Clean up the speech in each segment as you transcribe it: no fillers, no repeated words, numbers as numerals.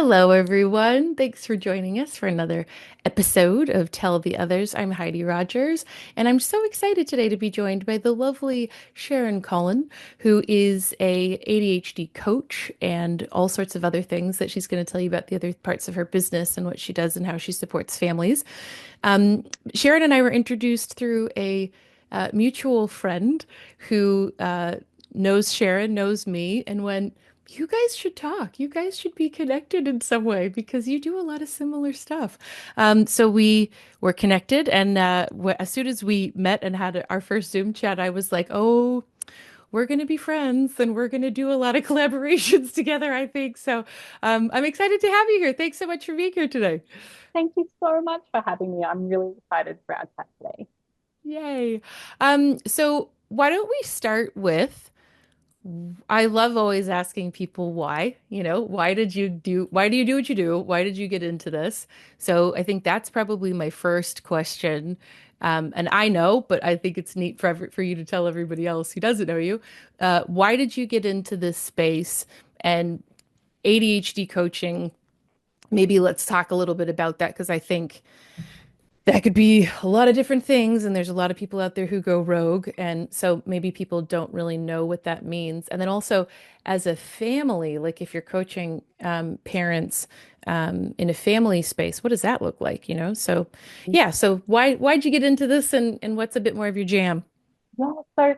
Hello, everyone. Thanks for joining us for another episode of Tell the Others. I'm Heidi Rogers, and I'm so excited today to be joined by the lovely Sharon Collon, who is a ADHD coach and all sorts of other things that she's going to tell you about the other parts of her business and what she does and how she supports families. Um, Sharon and I were introduced through a mutual friend who knows Sharon, knows me, and went, you guys should talk. You guys should be connected in some way because you do a lot of similar stuff. So we were connected, and as soon as we met and had our first Zoom chat, I was like, "Oh, we're going to be friends, and we're going to do a lot of collaborations together, I think." So I'm excited to have you here. Thanks so much for being here today. Thank you so much for having me. I'm really excited for our chat today. Yay. So why don't we start with I love always asking people why, why do you do what you do? Why did you get into this? So I think that's probably my first question. And I know, but I think it's neat for you to tell everybody else who doesn't know you. Why did you get into this space and ADHD coaching? Maybe let's talk a little bit about that because I think that could be a lot of different things, and there's a lot of people out there who go rogue, and so maybe people don't really know what that means. And then also, as a family, like if you're coaching parents in a family space, what does that look like? So yeah. So why'd you get into this, and what's a bit more of your jam? Yeah, so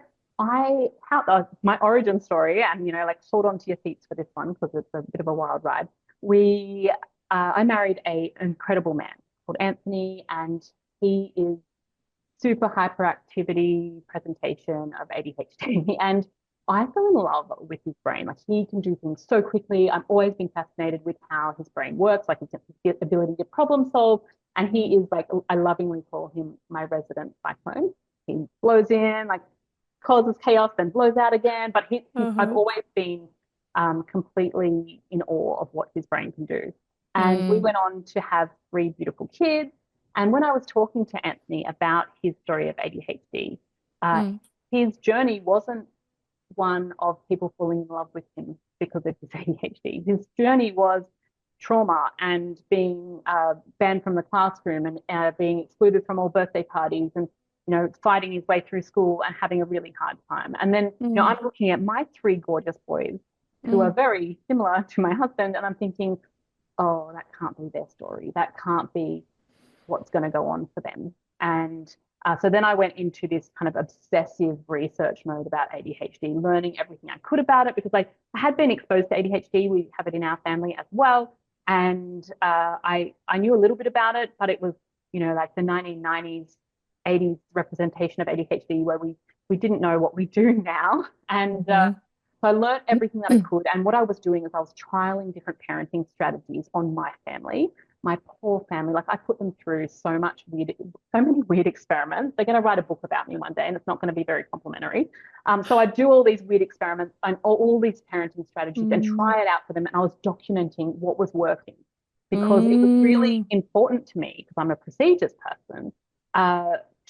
my origin story, and like hold on to your seats for this one because it's a bit of a wild ride. I married a incredible man called Anthony, and he is super hyperactivity presentation of ADHD. And I fell in love with his brain. Like he can do things so quickly. I've always been fascinated with how his brain works, like his ability to problem solve. And he is like, I lovingly call him my resident cyclone. He blows in, like causes chaos, then blows out again. But I've Uh-huh. always been completely in awe of what his brain can do. And we Mm, went on to have three beautiful kids. And when I was talking to Anthony about his story of ADHD, uh, mm, his journey wasn't one of people falling in love with him because of his ADHD. His journey was trauma and being banned from the classroom and being excluded from all birthday parties and fighting his way through school and having a really hard time. And then mm, I'm looking at my three gorgeous boys who are mm, very similar to my husband, and I'm thinking, oh, that can't be their story. That can't be what's going to go on for them. And so then I went into this kind of obsessive research mode about ADHD, learning everything I could about it because I had been exposed to ADHD. We have it in our family as well. And I knew a little bit about it, but it was, like the 1990s, 80s representation of ADHD where we didn't know what we do now. And mhm, so I learned everything that I could. And what I was doing is I was trialing different parenting strategies on my family, my poor family. Like I put them through so many weird experiments. They're going to write a book about me one day, and it's not going to be very complimentary. So I do all these weird experiments and all these parenting strategies and mm, try it out for them. And I was documenting what was working because it was really mm, important to me because I'm a procedures person.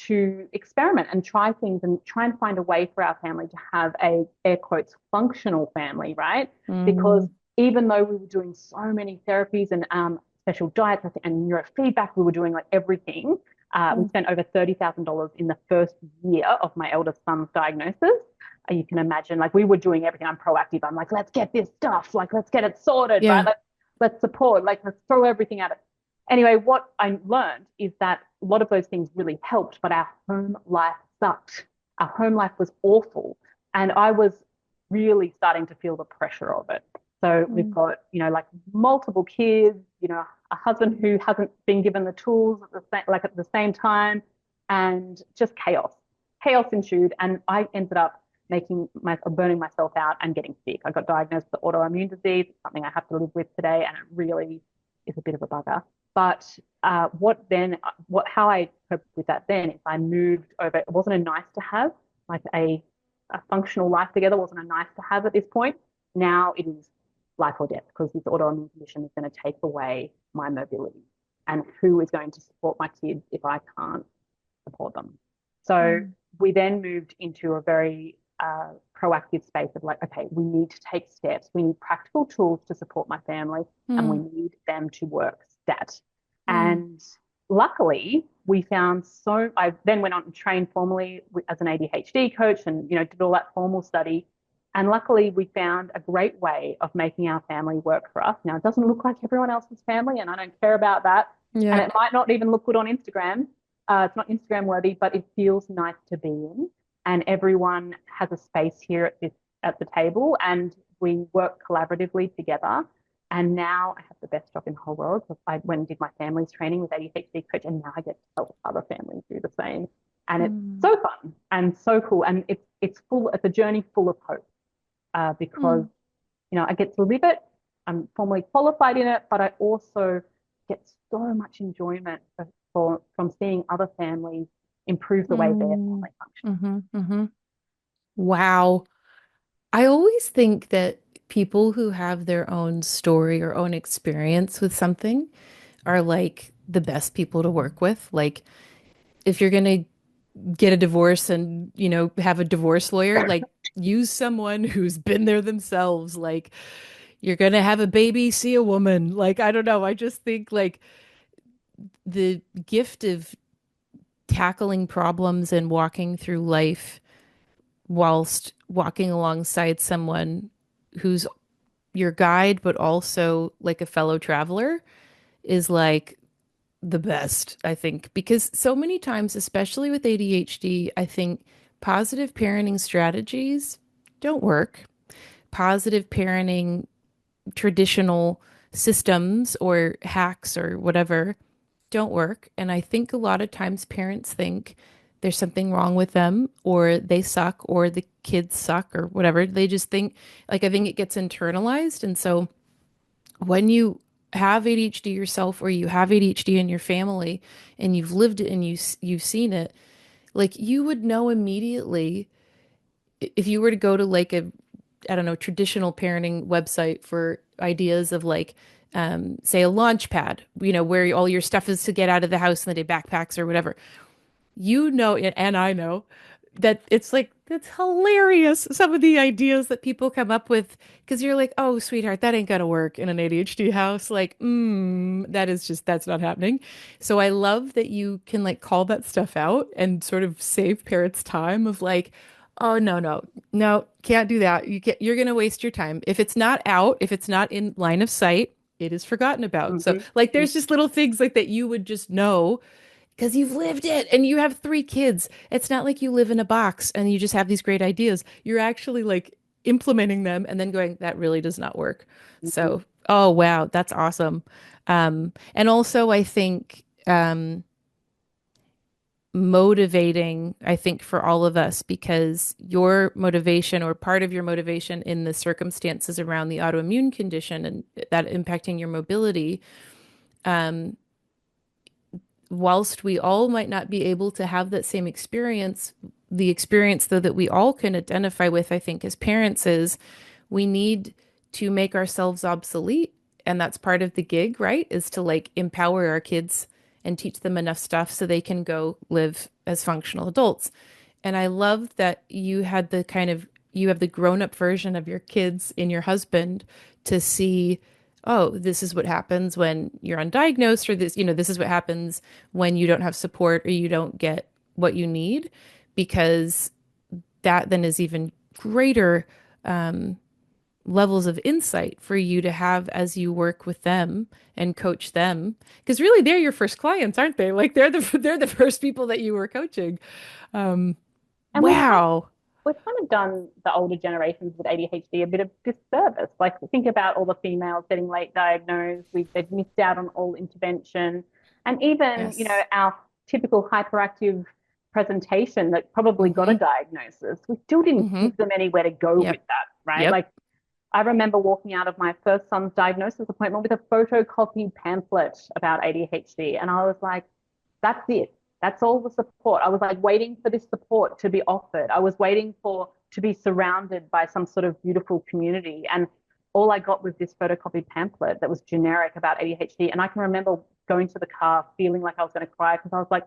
To experiment and try things and try and find a way for our family to have a air quotes functional family, right? Because mm, even though we were doing so many therapies and special diets and neurofeedback, we were doing like everything. We mm. spent over $30,000 in the first year of my eldest son's diagnosis. You can imagine, like we were doing everything. I'm proactive. I'm like, let's get this stuff, like let's get it sorted, right? Yeah. Let's support, like let's throw everything at it. Anyway, what I learned is that a lot of those things really helped, but our home life sucked. Our home life was awful. And I was really starting to feel the pressure of it. So we've Mm, got, like multiple kids, a husband who hasn't been given the tools at the same time, and just chaos. Chaos ensued, and I ended up burning myself out and getting sick. I got diagnosed with autoimmune disease, something I have to live with today, and it really is a bit of a bugger. But how I coped with that then is I moved over. It wasn't a nice to have, like a functional life together wasn't a nice to have at this point. Now it is life or death because this autoimmune condition is going to take away my mobility. And who is going to support my kids if I can't support them? So mm, we then moved into a very proactive space of like, okay, we need to take steps. We need practical tools to support my family, and we Mm, need them to work stat. mm, And luckily, we found I then went on and trained formally as an ADHD coach and, did all that formal study. And luckily, we found a great way of making our family work for us. Now, it doesn't look like everyone else's family, and I don't care about that. And yeah. it might not even look good on Instagram. It's not Instagram worthy, but it feels nice to be in. And everyone has a space here at the table, and we work collaboratively together. And now I have the best job in the whole world because I went and did my family's training with ADHD coach, and now I get to help other families do the same. And it's Mm, so fun and so cool, and it's a journey full of hope because mm, I get to live it. I'm formally qualified in it, but I also get so much enjoyment from seeing other families improve the way their mm, family functions. hmm. Wow. I always think that people who have their own story or own experience with something are like the best people to work with. Like, if you're going to get a divorce and, have a divorce lawyer, like, use someone who's been there themselves. Like, you're going to have a baby, see a woman. Like, I don't know. I just think like the gift of tackling problems and walking through life whilst walking alongside someone who's your guide, but also like a fellow traveler is like the best, I think, because so many times, especially with ADHD, I think positive parenting strategies don't work. Positive parenting traditional systems or hacks or whatever don't work. And I think a lot of times parents think there's something wrong with them or they suck or the kids suck or whatever. They just think, like, I think it gets internalized. And so when you have ADHD yourself or you have ADHD in your family and you've lived it and you've seen it, like you would know immediately if you were to go to like a, I don't know, traditional parenting website for ideas of like, say a launch pad, where all your stuff is to get out of the house in the day, backpacks or whatever. And I know that it's like, that's hilarious. Some of the ideas that people come up with, because you're like, oh, sweetheart, that ain't gonna work in an ADHD house. Like, that's not happening. So I love that you can like call that stuff out and sort of save parents time of like, oh, no, no, no, can't do that. You're gonna waste your time. If it's not out, if it's not in line of sight, it is forgotten about. So Mm-hmm. like there's just little things like that you would just know because you've lived it and you have three kids. It's not like you live in a box and you just have these great ideas. You're actually like implementing them and then going, that really does not work. Mm-hmm. So, oh, wow, that's awesome. And also, I think motivating, I think, for all of us, because your motivation or part of your motivation in the circumstances around the autoimmune condition and that impacting your mobility, whilst we all might not be able to have that same experience, the experience though that we all can identify with, I think, as parents is we need to make ourselves obsolete. And that's part of the gig, right? Is to like empower our kids and teach them enough stuff so they can go live as functional adults. And I love that you have the grown-up version of your kids in your husband to see, oh, this is what happens when you're undiagnosed, or this is what happens when you don't have support or you don't get what you need, because that then is even greater levels of insight for you to have as you work with them and coach them. Because really, they're your first clients, aren't they? Like they're the first people that you were coaching. Um, And wow. we've kind of done the older generations with ADHD a bit of disservice. Like think about all the females getting late diagnosed. They've missed out on all intervention. And even, Yes. our typical hyperactive presentation that probably got a Mm-hmm. diagnosis, we still didn't Mm-hmm. give them anywhere to go with Yep. that, right? Yep. Like I remember walking out of my first son's diagnosis appointment with a photocopied pamphlet about ADHD. And I was like, that's it. That's all the support. I was like waiting for this support to be offered. I was waiting for to be surrounded by some sort of beautiful community. And all I got was this photocopied pamphlet that was generic about ADHD. And I can remember going to the car feeling like I was going to cry because I was like,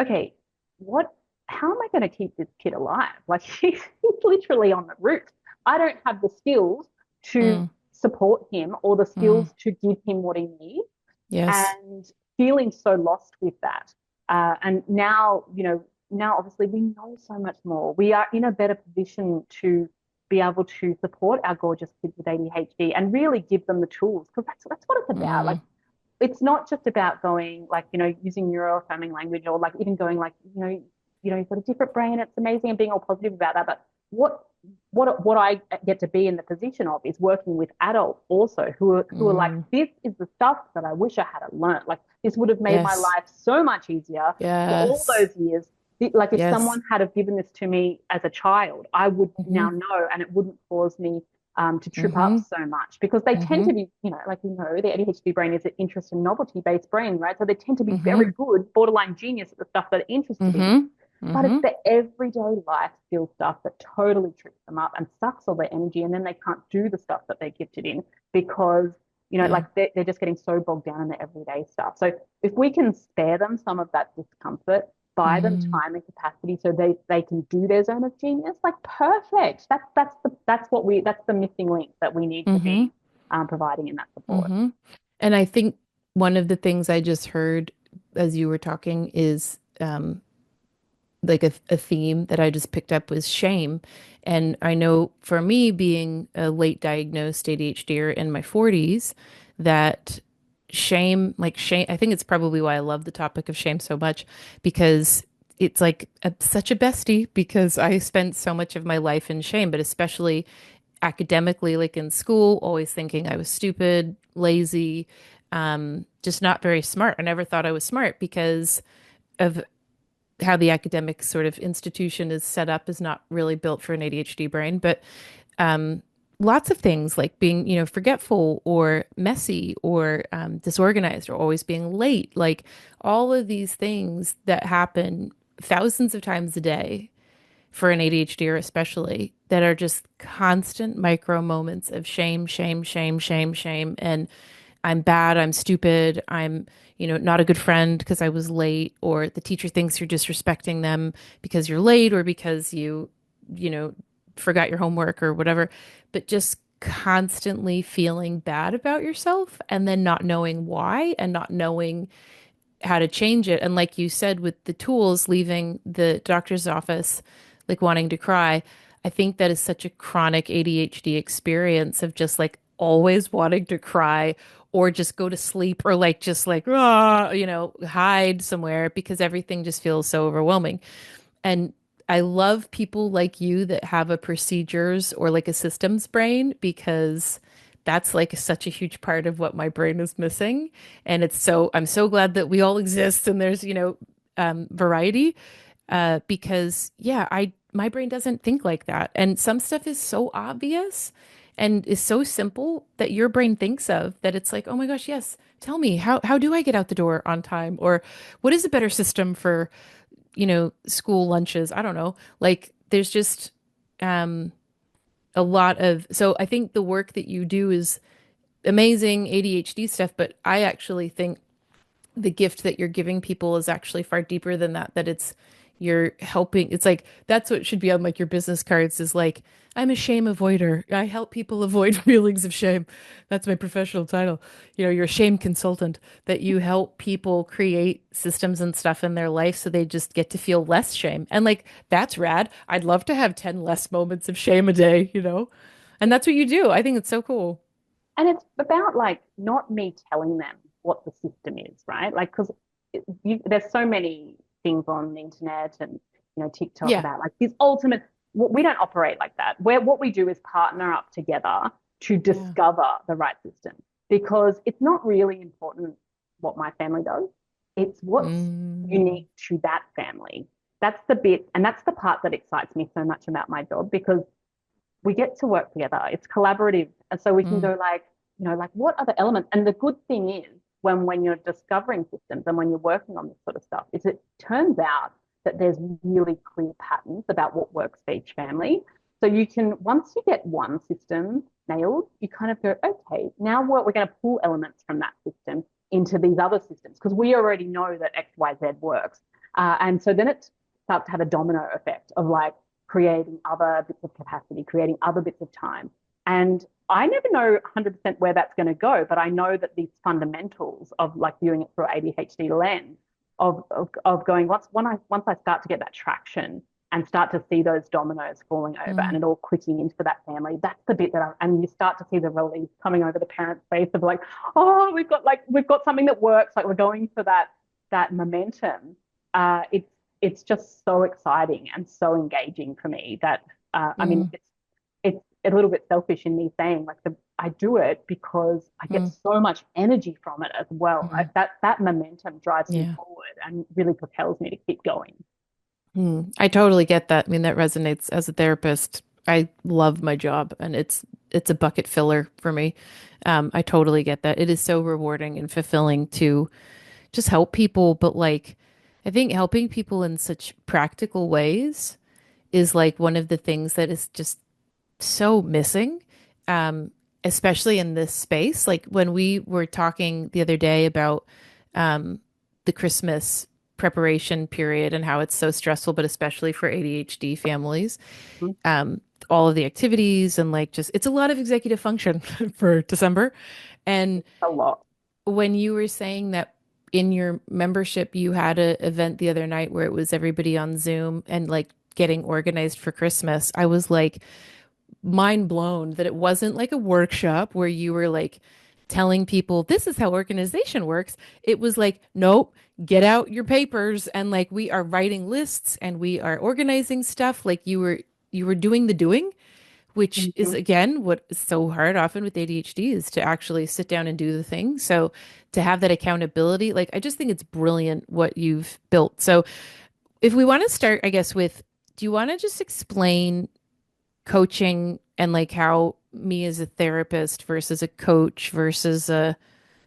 okay, what how am I going to keep this kid alive? Like he's literally on the roof. I don't have the skills to Mm, support him or the mm, skills to give him what he needs, yes. and feeling so lost with that. And now, now obviously we know so much more. We are in a better position to be able to support our gorgeous kids with ADHD and really give them the tools, because that's what it's about. Like Mm, it's not just about going like, using neuroaffirming language, or like even going like, you've got a different brain, it's amazing, and being all positive about that. But what I get to be in the position of is working with adults also who are like, mm, this is the stuff that I wish I had learned. Like this would have made my yes. life so much easier for all Yes. those years. Like if Yes. someone had have given this to me as a child, I would Mm-hmm. now know, and it wouldn't cause me to trip up Mm-hmm. so much, because they tend Mm-hmm. to be, like the ADHD brain is an interest and novelty based brain, right? So they tend to be Mm-hmm. very good, borderline genius at the stuff that they're interested in. Mm-hmm. But it's Mm-hmm. the everyday life skill stuff that totally trips them up and sucks all their energy. And then they can't do the stuff that they're gifted in because, Yeah. like they're just getting so bogged down in the everyday stuff. So if we can spare them some of that discomfort, buy them Mm, time and capacity so they can do their zone of genius, like perfect. That's the missing link that we need to mm-hmm. be providing in that support. Mm-hmm. And I think one of the things I just heard as you were talking is like a theme that I just picked up was shame. And I know for me, being a late diagnosed ADHDer in my 40s, that shame, I think it's probably why I love the topic of shame so much, because it's like such a bestie, because I spent so much of my life in shame, but especially academically, like in school, always thinking I was stupid, lazy, just not very smart. I never thought I was smart because of how the academic sort of institution is set up is not really built for an ADHD brain, but um, lots of things like being, forgetful or messy or disorganized or always being late, like all of these things that happen thousands of times a day for an ADHDer especially, that are just constant micro moments of shame, shame, shame, shame, shame, and I'm bad, I'm stupid, I'm, not a good friend because I was late, or the teacher thinks you're disrespecting them because you're late or because you know, forgot your homework or whatever, but just constantly feeling bad about yourself and then not knowing why and not knowing how to change it. And like you said, with the tools, leaving the doctor's office, like wanting to cry, I think that is such a chronic ADHD experience of just like always wanting to cry or just go to sleep or like just like, ah, hide somewhere because everything just feels so overwhelming. And I love people like you that have a procedures or like a systems brain, because that's like such a huge part of what my brain is missing. And I'm so glad that we all exist and there's, variety. Because yeah, my brain doesn't think like that. And some stuff is so obvious and is so simple that your brain thinks of that it's like, oh my gosh, yes, tell me, how do I get out the door on time? Or what is a better system for school lunches. I don't know. Like there's just um a lot of, so I think the work that you do is amazing ADHD stuff, but I actually think the gift that you're giving people is actually far deeper than that, that you're helping. It's like that's what should be on like your business cards is like, I'm a shame avoider. I help people avoid feelings of shame. That's my professional title. You're a shame consultant, that you help people create systems and stuff in their life so they just get to feel less shame. And like that's rad. I'd love to have 10 less moments of shame a day. And that's what you do. I think it's so cool. And it's about like not me telling them what the system is, right? Like, because there's so many things on the internet and TikTok Yeah. about like this ultimate. We don't operate like that. Where what we do is partner up together to Yeah. discover the right system, because it's not really important what my family does. It's what's Mm, unique to that family. That's the bit, and that's the part that excites me so much about my job, because we get to work together. It's collaborative. And so we can mm, go like, like what are the elements? And the good thing is when you're discovering systems and when you're working on this sort of stuff, is it turns out that there's really clear patterns about what works for each family. So you can, once you get one system nailed, you kind of go, okay, now what we're going to pull elements from that system into these other systems because we already know that X, Y, Z works. And so then it's starts to have a domino effect of like creating other bits of capacity, creating other bits of time. And I never know 100% where that's going to go, but I know that these fundamentals of like viewing it through ADHD lens of going once I start to get that traction and start to see those dominoes falling over and Mm, it all clicking into that family, that's the bit that and you start to see the relief coming over the parent's face of like, oh, we've got something that works, like we're going for that momentum. It's just so exciting and so engaging for me that I mean mm, it's a little bit selfish in me saying like I do it because I get mm, so much energy from it as well. mm. That momentum drives me Yeah. forward and really propels me to keep going. Mm. I totally get that. I mean, that resonates as a therapist. I love my job and it's a bucket filler for me. I totally get that. It is so rewarding and fulfilling to just help people, but like I think helping people in such practical ways is like one of the things that is just so missing, um, especially in this space. Like when we were talking the other day about um, the Christmas preparation period and how it's so stressful, but especially for ADHD families, Mhm. um, all of the activities and like just it's a lot of executive function for December. And A lot. when you were saying that in your membership, you had an event the other night where it was everybody on Zoom and like getting organized for Christmas, I was like, mind blown that it wasn't like a workshop where you were like telling people this is how organization works. It was like, nope, get out your papers and like we are writing lists and we are organizing stuff. Like you were doing the doing, which is Mhm. again what is so hard often with ADHD is to actually sit down and do the thing. So to have that accountability, like I just think it's brilliant what you've built. So if we want to start, I guess, with do you want to just explain coaching and like how me as a therapist versus a coach versus a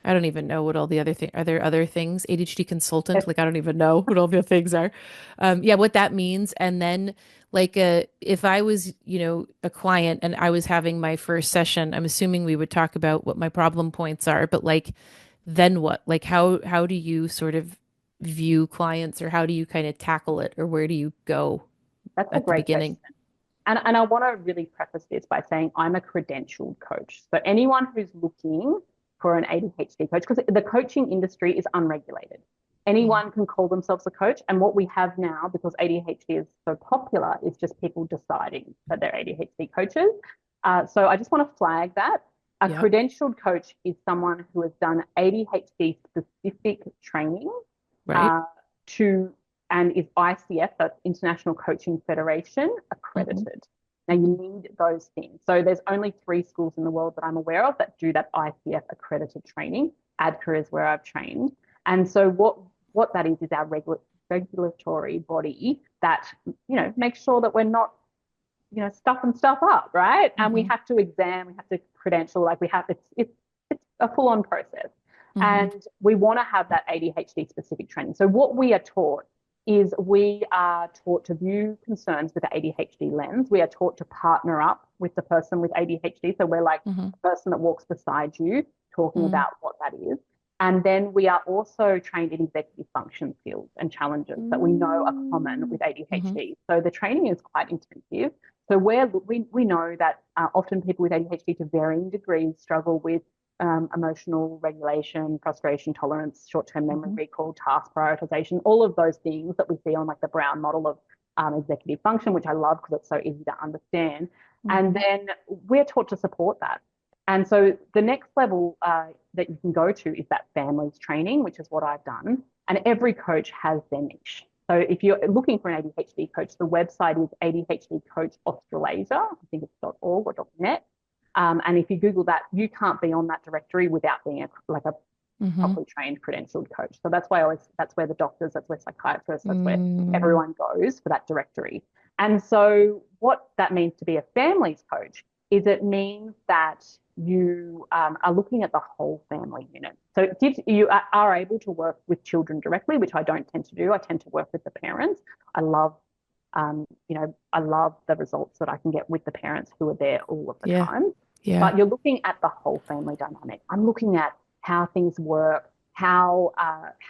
I don't even know what all the other things are there other things ADHD consultant like I don't even know what all the things are yeah what that means and then like if I was a client and I was having my first session I'm assuming we would talk about what my problem points are but like then what like how do you sort of view clients or how do you kind of tackle it or where do you go That's a at the great beginning. question. And I want to really preface this by saying I'm a credentialed coach. So anyone who's looking for an ADHD coach, because the coaching industry is unregulated. Mm. Anyone can call themselves a coach. And what we have now, because ADHD is so popular, is just people deciding that they're ADHD coaches. So I just want to flag that. A Yep. credentialed coach is someone who has done ADHD specific training Right. uh, to and is ICF, that's International Coaching Federation, Hmm. accredited. Now Hmm. you need those things. So there's only 3 schools in the world that I'm aware of that do that ICF accredited training. ADCA is where I've trained. And so what that is our regulatory body that makes sure that we're not stuffing stuff up, right? And we Hmm. have to we have to credential, like we have it's a full-on process. Hmm. And we want to have that ADHD specific training. So what we are taught is we are taught to view concerns with the ADHD lens. We are taught to partner up with the person with ADHD. So we're like Hmm. the person that walks beside you talking Hmm. about what that is. And then we are also trained in executive function skills and challenges that we know are common with Hmm. ADHD. So the training is quite intensive. So we know that often people with ADHD to varying degrees struggle with emotional regulation, frustration tolerance, short-term memory Hmm. recall, task prioritization, all of those things that we see on like the Brown model of executive function, which I love because it's so easy to understand. And Hmm. then we're taught to support that. And so the next level that you can go to is that families training, which is what I've done. And every coach has their niche. So if you're looking for an ADHD coach, the website is ADHD Coach Australasia. I think it's .org or .net. And if you Google that, you can't be on that directory without being like a Hmm. properly trained credentialed coach. So that's why that's where the doctors, that's where psychiatrists, that's where Mm. everyone goes for that directory. And so what that means to be a families coach is it means that you are looking at the whole family unit. So it gives you are able to work with children directly, which I don't tend to do. I tend to work with the parents. I love I love the results that I can get with the parents who are there all of the Yeah. time. Yeah. But you're looking at the whole family dynamic. I'm looking at how things work, how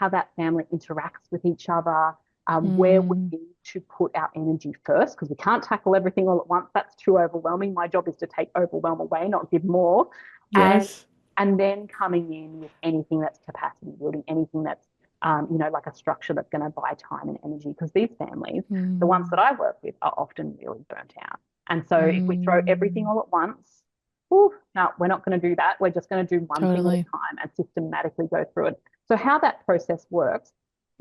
that family interacts with each other, where we Mm. need to put our energy first, because we can't tackle everything all at once. That's too overwhelming. My job is to take overwhelm away, not give more. And Yes. and then coming in with anything that's capacity building, anything that's like a structure that's going to buy time and energy. Because these families, the ones that Mm. I work with, are often really burnt out. And so if we throw everything Mm. all at once, whew, no, we're not going to do that. We're just going to do one thing at a Totally. time and systematically go through it. So how that process works,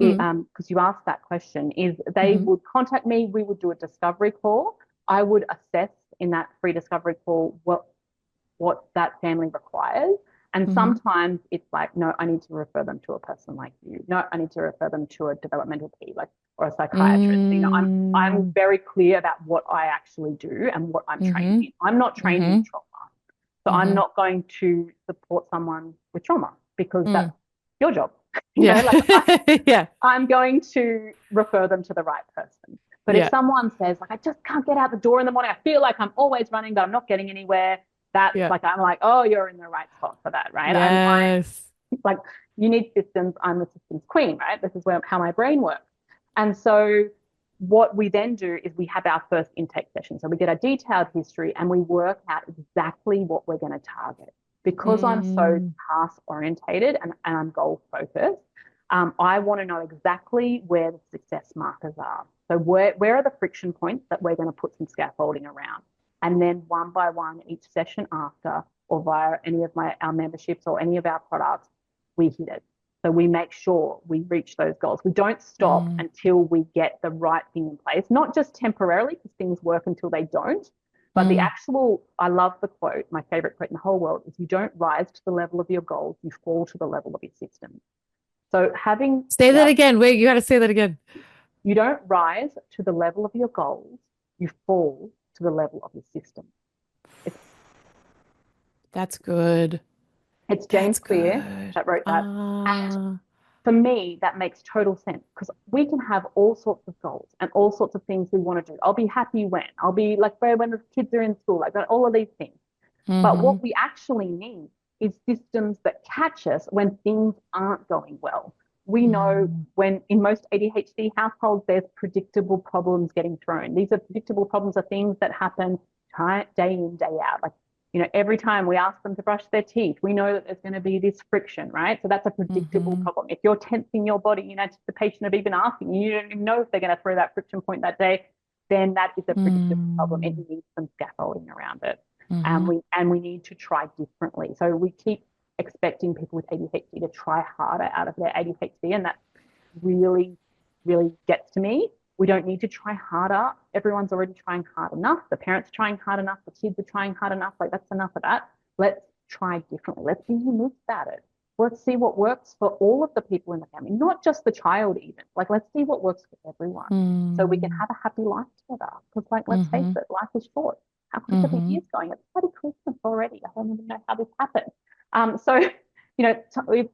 Mm. because you asked that question, is they Mm-hmm. would contact me. We would do a discovery call. I would assess in that free discovery call what that family requires. And Mm-hmm. sometimes it's like, no, I need to refer them to a person like you. No, I need to refer them to a developmental P, like, or a psychiatrist. I'm Mm. very clear about what I actually do and what I'm trained Mm-hmm. in. I'm not trained in Mm-hmm. trauma. So I'm Mm-hmm. not going to support someone with trauma because that's Mm. your job. Yeah. Like Yeah. I'm going to refer them to the right person. But if Yeah. someone says, like, I just can't get out the door in the morning, I feel like I'm always running, but I'm not getting anywhere, that's Yeah. like, I'm like, oh, you're in the right spot for that, right? I'm Yes. like, you need systems. I'm the systems queen, right? This is how my brain works. And so what we then do is we have our first intake session. So we get a detailed history and we work out exactly what we're going to target. Because I'm so Mm. task orientated and I'm goal focused, I want to know exactly where the success markers are. So where are the friction points that we're going to put some scaffolding around? And then one by one, each session after, or via any of our memberships or any of our products, we hit it. So we make sure we reach those goals. We don't stop Mm. until we get the right thing in place, not just temporarily because things work until they don't, but the Mm. actual, I love the quote, my favorite quote in the whole world is, you don't rise to the level of your goals, you fall to the level of your system. So having, Say that again. Wait, you got to say that again. you don't rise to the level of your goals, you fall to the level of your system. It's, That's good. it's James That's Clear good. that wrote that. And Ah. for me, that makes total sense because we can have all sorts of goals and all sorts of things we want to do. I'll be happy when, I'll be like when the kids are in school, like all of these things. But Mm-hmm. what we actually need is systems that catch us when things aren't going well. We know Mm. when in most ADHD households, there's predictable problems getting thrown. These are predictable problems are things that happen day in, day out. Like, every time we ask them to brush their teeth, we know that there's going to be this friction, right? So that's a predictable Mm-hmm. problem. If you're tensing your body in anticipation of even asking, you don't even know if they're going to throw that friction point that day, then that is a predictable problem. It Mm. needs some scaffolding around it. Mm-hmm. And we need to try differently. So we keep expecting people with ADHD to try harder out of their ADHD, and that really, really gets to me. We don't need to try harder. Everyone's already trying hard enough. The parents are trying hard enough. The kids are trying hard enough. Like, that's enough of that. Let's try differently. Let's be unique about it. Let's see what works for all of the people in the family, not just the child, even. Like, let's see what works for everyone so we can Mm. have a happy life together. Because, like, let's face Mm-hmm. it, life is short. How quick are the Mm-hmm. years going? It's bloody Christmas already. I don't even know how this happened. So,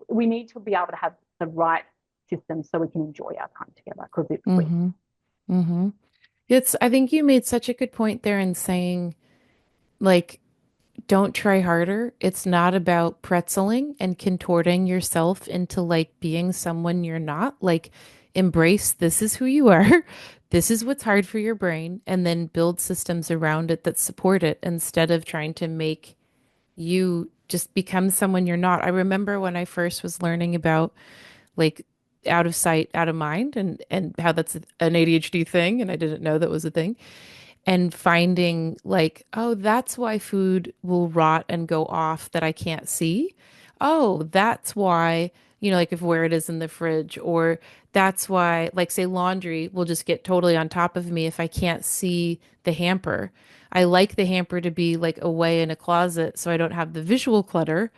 we need to be able to have the right system so we can enjoy our time together because it's free. Mm-hmm. Mm-hmm. I think you made such a good point there in saying, like, don't try harder. It's not about pretzeling and contorting yourself into like being someone you're not. Like, embrace this is who you are. This is what's hard for your brain, and then build systems around it that support it instead of trying to make you just become someone you're not. I remember when I first was learning about like out of sight, out of mind, and how that's an ADHD thing, and I didn't know that was a thing. And finding like, oh, that's why food will rot and go off that I can't see. Oh, that's why, like if where it is in the fridge, or that's why, like, say, laundry will just get totally on top of me if I can't see the hamper. I like the hamper to be like away in a closet so I don't have the visual clutter,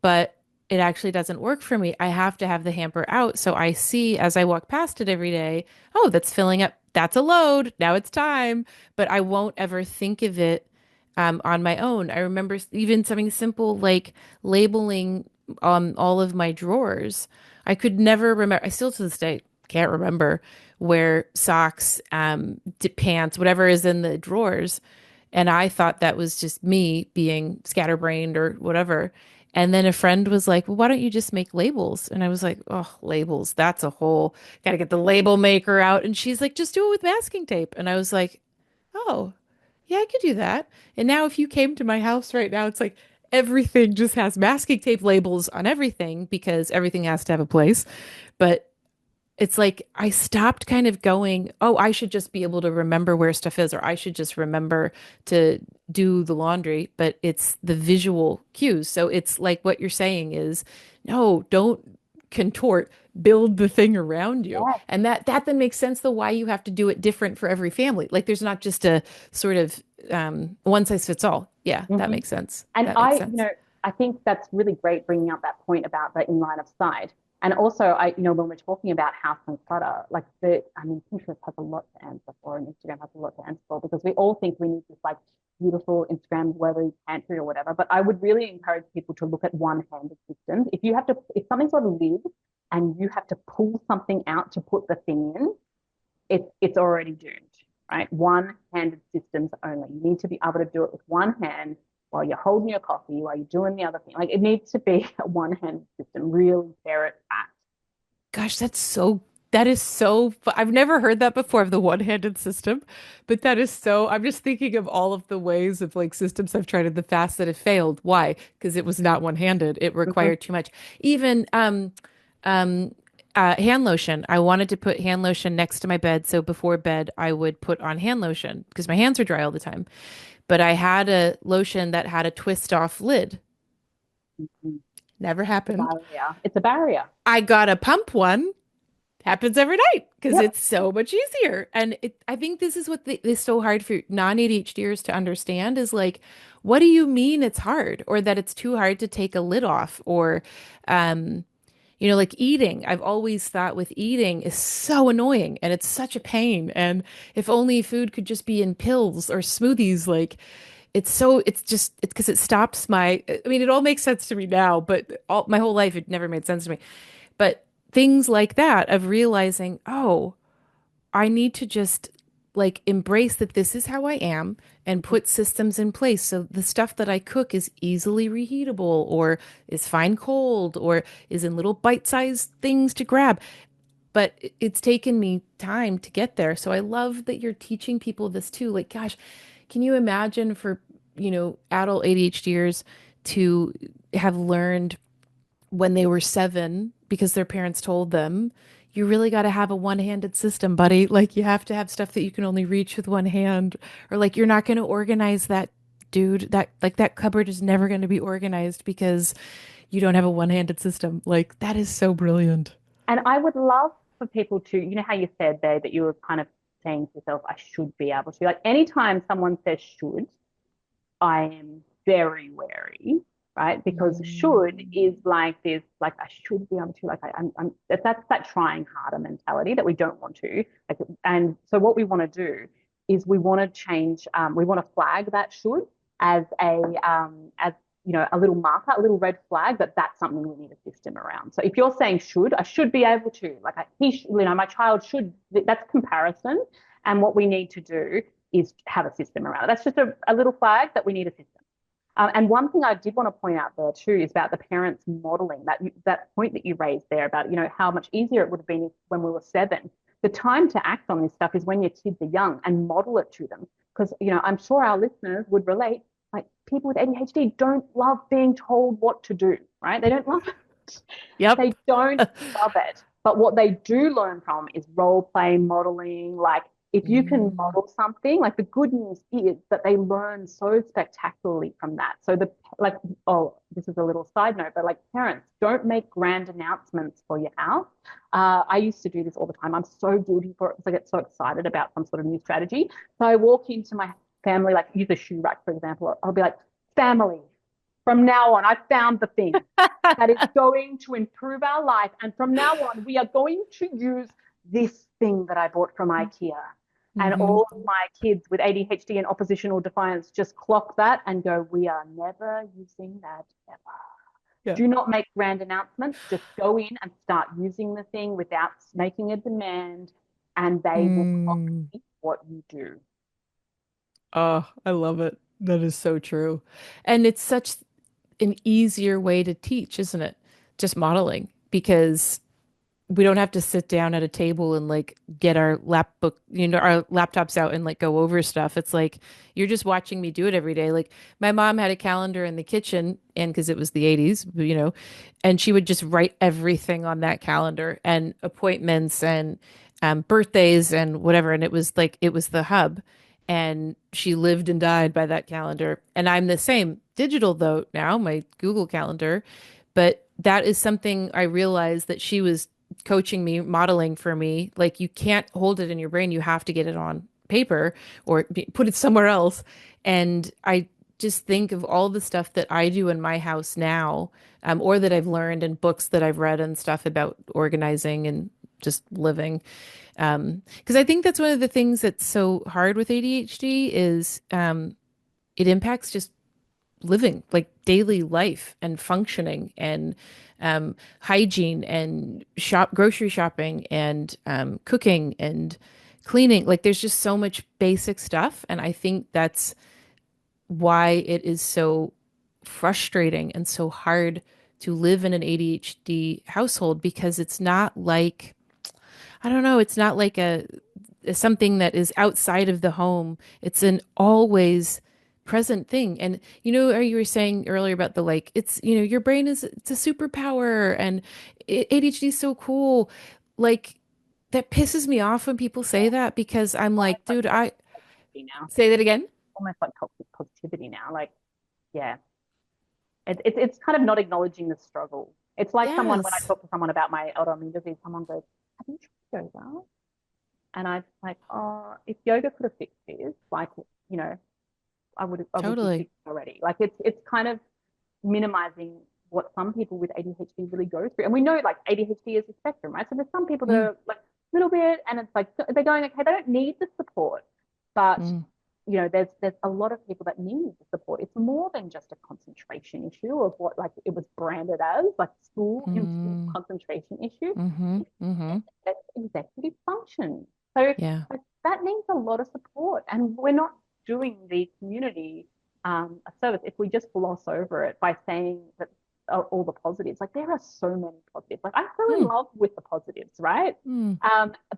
but it actually doesn't work for me. I have to have the hamper out so I see as I walk past it every day, oh, that's filling up. That's a load. Now it's time. But I won't ever think of it on my own. I remember even something simple like labeling all of my drawers. I could never remember. I still to this day can't remember where socks, pants, whatever is in the drawers. And I thought that was just me being scatterbrained or whatever. And then a friend was like, well, why don't you just make labels? And I was like, oh, labels, that's a whole, got to get the label maker out. And she's like, just do it with masking tape. And I was like, oh, yeah, I could do that. And now if you came to my house right now, it's like everything just has masking tape labels on everything because everything has to have a place. But it's like I stopped kind of going, oh, I should just be able to remember where stuff is, or I should just remember to do the laundry, but it's the visual cues. So it's like what you're saying is, no, don't contort, build the thing around you. Yeah. And that then makes sense though why you have to do it different for every family. Like there's not just a sort of one size fits all. Yeah, that Hmm. makes sense. And That makes you sense. know, I think that's really great bringing up that point about the in line of sight. And also, when we're talking about house and clutter, like I mean, Pinterest has a lot to answer for, and Instagram has a lot to answer for because we all think we need this like beautiful Instagram worthy pantry or whatever. But I would really encourage people to look at one-handed systems. If something's got a lid and you have to pull something out to put the thing in, it's already doomed, right? One-handed systems only. You need to be able to do it with one hand while you're holding your coffee, while you're doing the other thing. Like it needs to be a one-handed system. Really pair it back. Gosh, that is I've never heard that before of the one-handed system, but that is so, I'm just thinking of all of the ways of like systems I've tried in the past that have failed. Why? Because it was not one-handed. It Mm-hmm. required too much. Even um hand lotion. I wanted to put hand lotion next to my bed, so before bed I would put on hand lotion because my hands are dry all the time. But I had a lotion that had a twist off lid. Mm-hmm. Never It's a happened. barrier. It's a barrier. I got a pump one happens every night because Yep. it's so much easier. And I think this is what is so hard for non-ADHDers to understand is like, what do you mean it's hard or that it's too hard to take a lid off or, um, like eating. I've always thought with eating is so annoying and it's such a pain. And if only food could just be in pills or smoothies, like it's because it stops I mean, it all makes sense to me now, but my whole life, it never made sense to me. But things like that of realizing, oh, I need to just like embrace that this is how I am and put systems in place. So the stuff that I cook is easily reheatable or is fine cold or is in little bite-sized things to grab. But it's taken me time to get there. So I love that you're teaching people this too. Like, gosh, can you imagine for, adult ADHDers to have learned when they were 7 because their parents told them, you really got to have a one-handed system, buddy. Like you have to have stuff that you can only reach with one hand, or like you're not going to organize that, dude. That like that cupboard is never going to be organized because you don't have a one-handed system. Like that is so brilliant. And I would love for people to, you know how you said there that you were kind of saying to yourself, I should be able to. Like anytime someone says should, I am very wary, right? Because should Mm. is like this, like I should be able to, like that's that trying harder mentality that we don't want to. Like, and so what we want to do is we want to change, we want to flag that should as as a little marker, a little red flag that that's something we need a system around. So if you're saying should, I should be able to, like my child should, that's comparison. And what we need to do is have a system around it. That's just a little flag that we need a system. And one thing I did want to point out there too is about the parents modeling that point that you raised there about how much easier it would have been when we were 7. The time to act on this stuff is when your kids are young and model it to them because I'm sure our listeners would relate. Like people with ADHD don't love being told what to do, right? They don't love it. They Yep. don't love it. But what they do learn from is role play modeling. Like if you can Mm. model something, like the good news is that they learn so spectacularly from that. So like, oh, this is a little side note, but like parents, don't make grand announcements for your house. I used to do this all the time. I'm so guilty for it because I get so excited about some sort of new strategy. So I walk into my family, like use a shoe rack, for example. I'll be like, family, from now on, I found the thing that is going to improve our life. And from now on, we are going to use this thing that I bought from IKEA. And Hmm. all of my kids with ADHD and oppositional defiance just clock that and go, we are never using that ever. Yeah. Do not make grand announcements. Just go in and start using the thing without making a demand, and they will Mm. copy what you do. Oh, I love it. That is so true. And it's such an easier way to teach, isn't it? Just modeling, because we don't have to sit down at a table and like get our our laptops out and like go over stuff. It's like you're just watching me do it every day. Like my mom had a calendar in the kitchen, and because it was the 80s, and she would just write everything on that calendar and appointments and birthdays and whatever. And it was the hub. And she lived and died by that calendar. And I'm the same digital though now, my Google Calendar. But that is something I realized that she was coaching me, modeling for me. Like you can't hold it in your brain. You have to get it on paper or put it somewhere else. And I just think of all the stuff that I do in my house now, or that I've learned in books that I've read and stuff about organizing and just living. Because I think that's one of the things that's so hard with ADHD is it impacts just living, like daily life and functioning and hygiene and grocery shopping and cooking and cleaning. Like there's just so much basic stuff. And I think that's why it is so frustrating and so hard to live in an ADHD household because it's not like, I don't know, it's not like something that is outside of the home. It's an always present thing. And how you were saying earlier about the like, your brain it's a superpower and ADHD is so cool. Like that pisses me off when people say that because I'm Almost like, like dude, I toxic positivity now. say that again. Almost like toxic positivity now. Like, yeah, it's kind of not acknowledging the struggle. It's like someone when I Yes, talk to someone about my autoimmune disease, someone goes, "Have you tried yoga?" And I'm like, "Oh, if yoga could have fixed this, like, you know, I would be totally. fixed already." Like it's kind of minimizing what some people with ADHD really go through. And we know like ADHD is a spectrum, right? So there's some people that Mm, are like a little bit, and it's like they're going, okay, they don't need the support, but mm, there's a lot of people that need the support. It's more than just a concentration issue of what like it was branded as, like school mm, concentration issue. mm-hmm, mm-hmm. That's executive function. So Yeah. like, that needs a lot of support, and we're not doing the community a service if we just gloss over it by saying that all the positives. Like there are so many positives. Like I'm so in Mm, love with the positives, right? mm,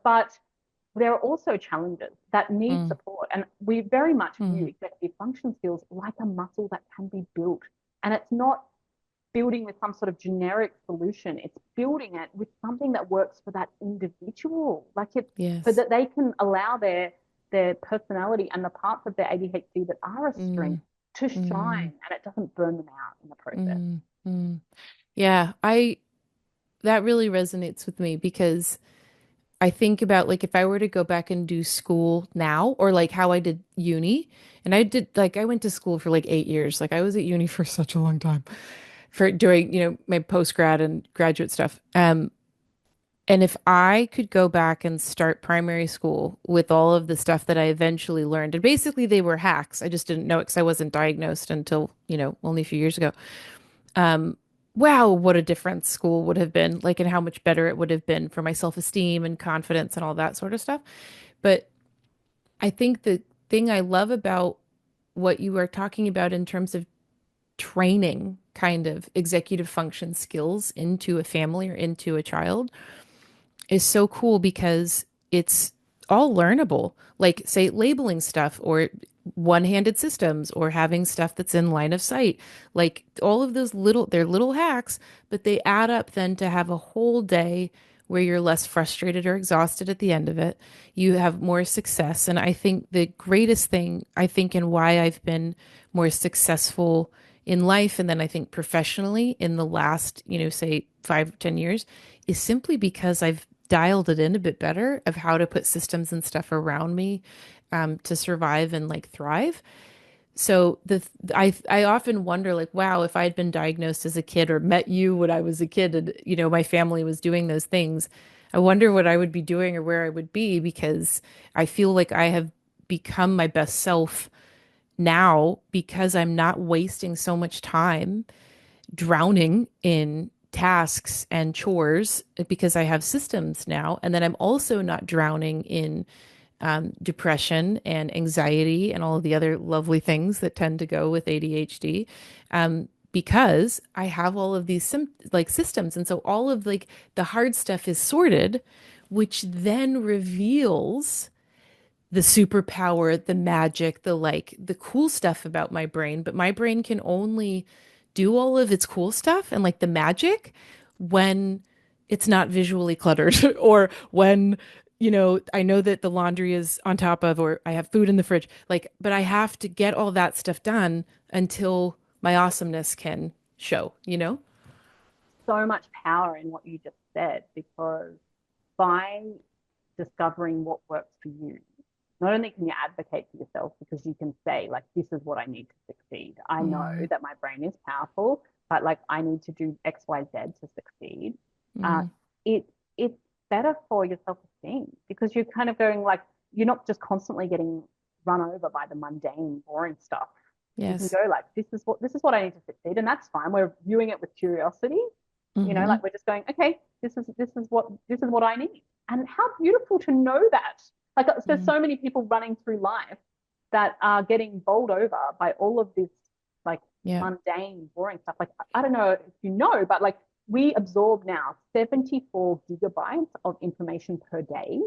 But there are also challenges that need mm, support, and we very much view mm. executive function skills like a muscle that can be built, and it's not building with some sort of generic solution. It's building it with something that works for that individual. Like it's so Yes. that they can allow their personality and the parts of their ADHD that are a Mm, strength to mm, shine and it doesn't burn them out in the process. mm, mm. Yeah, I that really resonates with me because I think about like if I were to go back and do school now or like how I did uni and I went to school for like 8 years. Like I was at uni for such a long time for doing, my post grad and graduate stuff. And if I could go back and start primary school with all of the stuff that I eventually learned, and basically they were hacks. I just didn't know it because I wasn't diagnosed until, only a few years ago. Wow, what a difference school would have been, like, and how much better it would have been for my self-esteem and confidence and all that sort of stuff. But I think the thing I love about what you are talking about in terms of training kind of executive function skills into a family or into a child is so cool because it's all learnable. Like, say, labeling stuff or one-handed systems or having stuff that's in line of sight. Like all of those they're little hacks, but they add up then to have a whole day where you're less frustrated or exhausted at the end of it. You have more success. And I think the greatest thing, I think, and why I've been more successful in life and then I think professionally in the last, say 5 or 10 years is simply because I've dialed it in a bit better of how to put systems and stuff around me to survive and like thrive. So I often wonder like, wow, if I had been diagnosed as a kid or met you when I was a kid and my family was doing those things, I wonder what I would be doing or where I would be because I feel like I have become my best self now because I'm not wasting so much time drowning in tasks and chores because I have systems now. And then I'm also not drowning in depression and anxiety and all of the other lovely things that tend to go with ADHD. because I have all of these systems. And so all of like the hard stuff is sorted, which then reveals the superpower, the magic, the cool stuff about my brain. But my brain can only do all of its cool stuff and like the magic when it's not visually cluttered or when, I know that the laundry is on top of, or I have food in the fridge. Like, but I have to get all that stuff done until my awesomeness can show, you know? So much power in what you just said, because by discovering what works for you, not only can you advocate for yourself because you can say, like, this is what I need to succeed. I know Mm, that my brain is powerful, but like I need to do XYZ to succeed. Uh, mm, it it's better for your self-esteem because you're kind of going like you're not just constantly getting run over by the mundane, boring stuff. You can yes. go like, this is what I need to succeed, and that's fine. We're viewing it with curiosity, Hmm. like we're just going, okay, this is what I need. And how beautiful to know that. Like there's Mm, so many people running through life that are getting bowled over by all of this like yeah. mundane, boring stuff. Like I don't know if you know, but like we absorb now 74 gigabytes of information per day,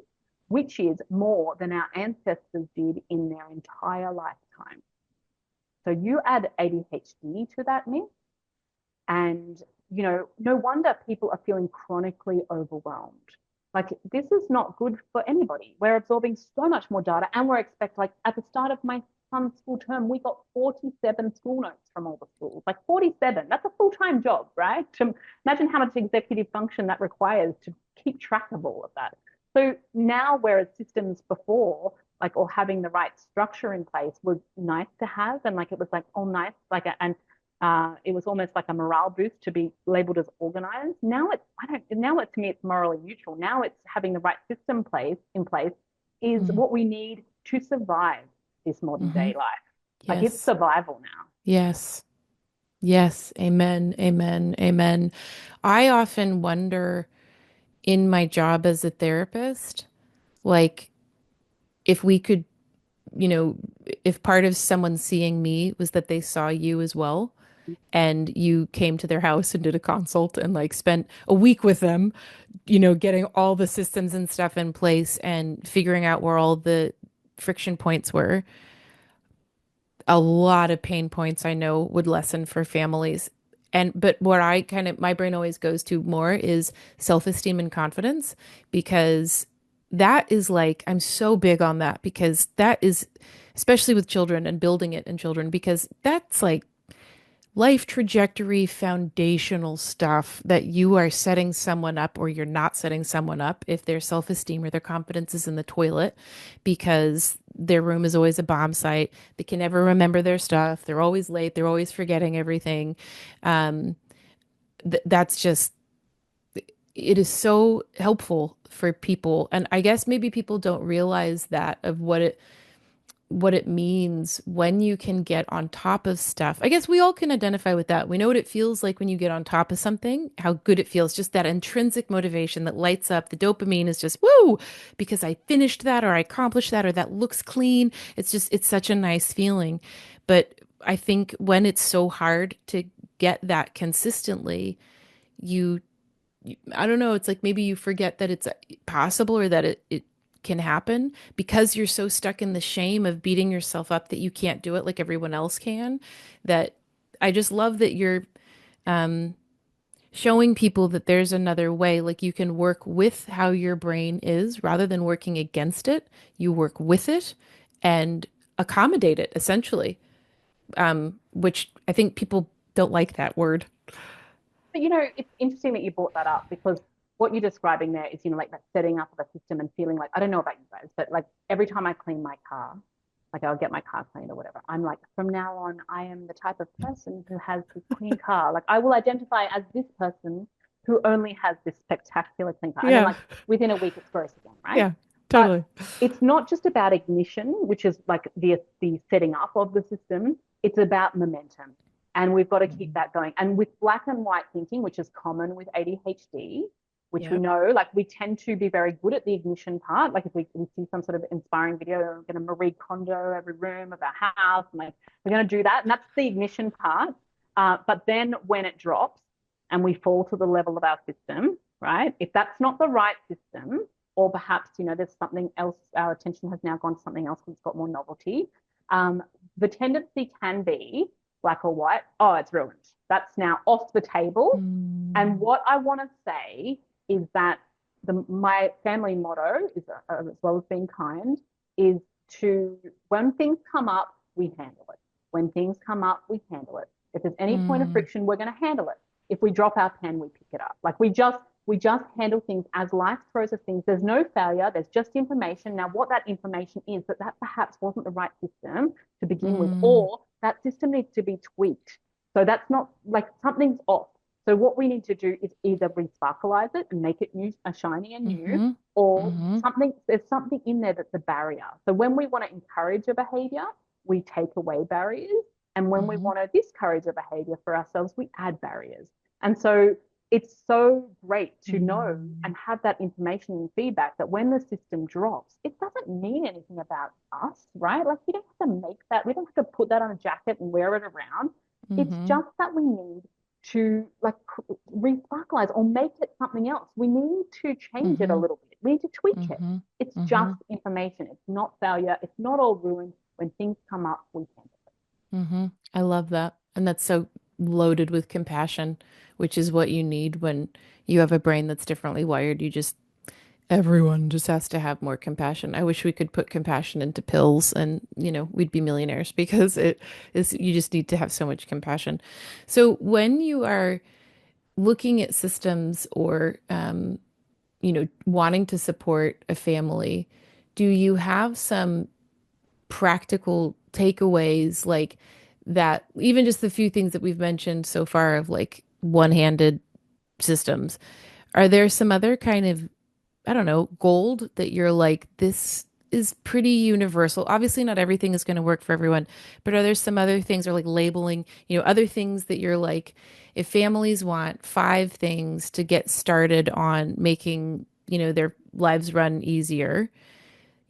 which is more than our ancestors did in their entire lifetime. So you add ADHD to that mix, and, no wonder people are feeling chronically overwhelmed. Like, this is not good for anybody. We're absorbing so much more data, and we're expected, like, at the start of my son's school term, we got 47 school notes from all the schools. Like, 47, that's a full time job, right? To imagine how much executive function that requires to keep track of all of that. So now, whereas systems before, like, or having the right structure in place was nice to have, and like it was like all nice, like, and it was almost like a morale boost to be labeled as organized. Now it's I don't now it's to me it's morally neutral. Now it's having the right system in place is mm, what we need to survive this modern hmm. day life. Like it's Yes. survival now. Yes. Yes. Amen. Amen. Amen. I often wonder in my job as a therapist, like if we could, you know, if part of someone seeing me was that they saw you as well and you came to their house and did a consult and like spent a week with them, getting all the systems and stuff in place and figuring out where all the friction points were. A lot of pain points I know would lessen for families. But what I kind of, my brain always goes to more is self-esteem and confidence because that is like, I'm so big on that because that is, especially with children and building it in children, because that's like life trajectory, foundational stuff that you are setting someone up or you're not setting someone up if their self esteem or their confidence is in the toilet because their room is always a bomb site. They can never remember their stuff. They're always late. They're always forgetting everything. Um, that's just, it is so helpful for people. And I guess maybe people don't realize that of what it means when you can get on top of stuff. I guess we all can identify with that. We know what it feels like when you get on top of something, how good it feels, just that intrinsic motivation that lights up. The dopamine is just woo, because I finished that or I accomplished that or that looks clean. It's such a nice feeling. But I think when it's so hard to get that consistently, you I don't know, it's like maybe you forget that it's possible or that it can happen because you're so stuck in the shame of beating yourself up that you can't do it like everyone else can. That I just love that you're um, showing people that there's another way. Like you can work with how your brain is rather than working against it. You work with it and accommodate it essentially, which I think people don't like that word. But it's interesting that you brought that up because what you're describing there is, like that setting up of a system and feeling like, I don't know about you guys, but like every time I clean my car, like I'll get my car cleaned or whatever, I'm like, from now on, I am the type of person who has this clean car. Like I will identify as this person who only has this spectacular clean car. And then Yeah, like within a week, it's gross again, right? yeah, But totally. it's not just about ignition, which is like the setting up of the system. It's about momentum. And we've got to keep Mhm. that going. And with black and white thinking, which is common with ADHD, which we Yep. know, like we tend to be very good at the ignition part. Like if we see some sort of inspiring video, we're going to Marie Kondo every room of our house, and like we're going to do that. And that's the ignition part. But then when it drops and we fall to the level of our system, right? If that's not the right system, or perhaps, there's something else, our attention has now gone to something else that's got more novelty. Um, the tendency can be black or white. Oh, it's ruined. That's now off the table. And Mm. what I want to say is that my family motto is, as well as being kind, is to, when things come up, we handle it. When things come up, we handle it. If there's any point of Mm. friction, we're going to handle it. If we drop our pen, we pick it up. Like we just handle things as life throws us things. There's no failure. There's just information. Now, what that information is, that perhaps wasn't the right system to begin with, Mm. or that system needs to be tweaked. So that's not like something's off. So what we need to do is either resparkleize it and make it new, shiny and new, Mm-hmm. or Mm-hmm. there's something in there that's a barrier. So when we want to encourage a behavior, we take away barriers. And when we Mm-hmm. want to discourage a behavior for ourselves, we add barriers. And so it's so great to know Mm. and have that information and feedback that when the system drops, it doesn't mean anything about us, right? Like we don't have to make that, we don't have to put that on a jacket and wear it around. It's Mm-hmm. just that we need to like resparklize or make it something else. We need to change it a Mm-hmm. little bit. We need to tweak it. Mm-hmm. It's Mm-hmm. just information. It's not failure. It's not all ruined. When things come up, we handle Mm-hmm. I love that. And that's so loaded with compassion, which is what you need when you have a brain that's differently wired. Everyone just has to have more compassion. I wish we could put compassion into pills and, we'd be millionaires because you just need to have so much compassion. So when you are looking at systems or, wanting to support a family, do you have some practical takeaways like that, even just the few things that we've mentioned so far of like one-handed systems? Are there some other kind of, I don't know, gold that you're like, this is pretty universal? Obviously, not everything is going to work for everyone, but are there some other things or like labeling, other things that you're like, if families want 5 things to get started on making, their lives run easier,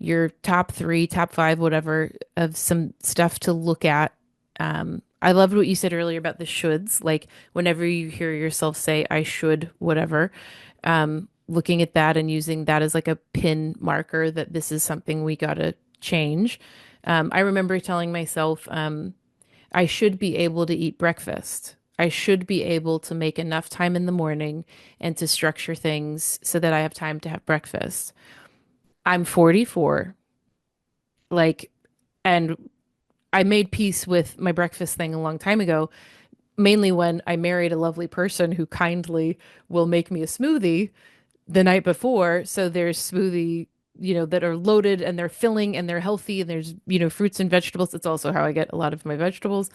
your top 3, top 5, whatever, of some stuff to look at. I loved what you said earlier about the shoulds. Like whenever you hear yourself say, I should, whatever, looking at that and using that as like a pin marker that this is something we got to change. I remember telling myself, I should be able to eat breakfast. I should be able to make enough time in the morning and to structure things so that I have time to have breakfast. I'm 44, like, and I made peace with my breakfast thing a long time ago, mainly when I married a lovely person who kindly will make me a smoothie the night before. So there's smoothie, that are loaded and they're filling and they're healthy and there's, fruits and vegetables. It's also how I get a lot of my vegetables,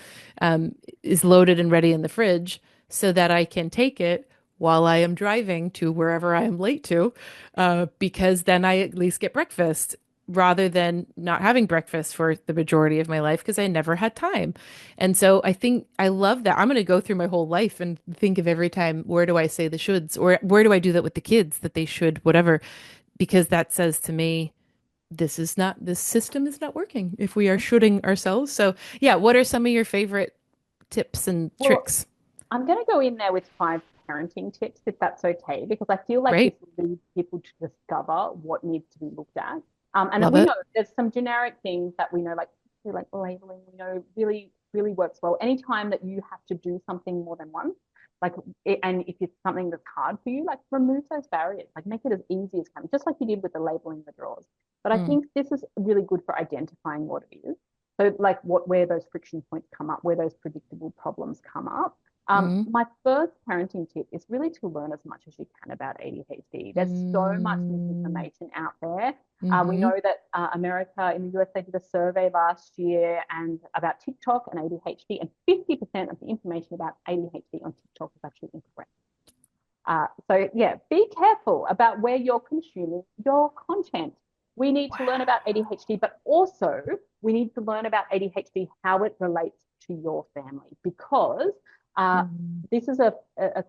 is loaded and ready in the fridge so that I can take it while I am driving to wherever I am late to, because then I at least get breakfast rather than not having breakfast for the majority of my life because I never had time. And so I think I love that. I'm going to go through my whole life and think of every time, where do I say the shoulds, or where do I do that with the kids that they should, whatever, because that says to me, this system is not working if we are it. shooting ourselves. So, yeah, what are some of your favorite tips and Well, tricks? I'm going to go in there with 5 parenting tips, if that's okay, because I feel like this Great. leads people to discover what needs to be looked at. And Love we it. know there's some generic things that we know, like labeling, we know really, really works well. Anytime that you have to do something more than once, like, and if it's something that's hard for you, like remove those barriers, like make it as easy as can, just like you did with the labeling the drawers. But I Mm, think this is really good for identifying what it is. So, like, where those friction points come up, where those predictable problems come up. mm, My first parenting tip is really to learn as much as you can about ADHD. There's so much mm, misinformation out there. We mm-hmm, know that America, in the US, they did a survey last year and about TikTok and ADHD, and 50% of the information about ADHD on TikTok is actually incorrect. So yeah, be careful about where you're consuming your content. We need to learn about ADHD, but also we need to learn about ADHD, how it relates to your family, because uh, mm, this is a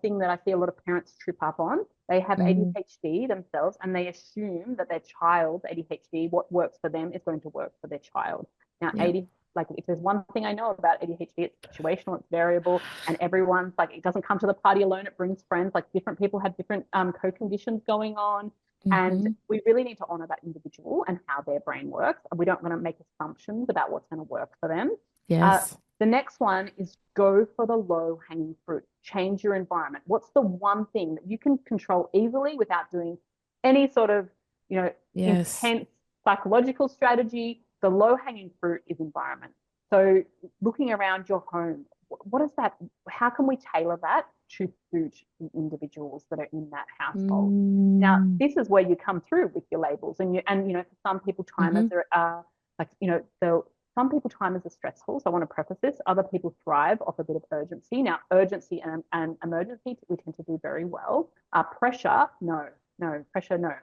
thing that I see a lot of parents trip up on. They have mm, ADHD themselves and they assume that their child's ADHD, what works for them is going to work for their child. Now, yeah. like if there's one thing I know about ADHD, it's situational, it's variable, and everyone's like it doesn't come to the party alone. It brings friends. Like different people have different co-conditions going on, and Hmm. we really need to honor that individual and how their brain works. We don't want to make assumptions about what's going to work for them. Uh, Yes. the next one is go for the low hanging fruit. Change your environment. What's the one thing that you can control easily without doing any sort of, you know, Yes. intense psychological strategy? The low hanging fruit is environment. So looking around your home, what is that? How can we tailor that to suit the individuals that are in that household? Now, Mm. this is where you come through with your labels, and for some people, timers Hmm. are like some people timers are stressful. So I want to preface this. Other people thrive off a bit of urgency. Now, urgency and emergency we tend to do very well. Pressure, no, no pressure, no.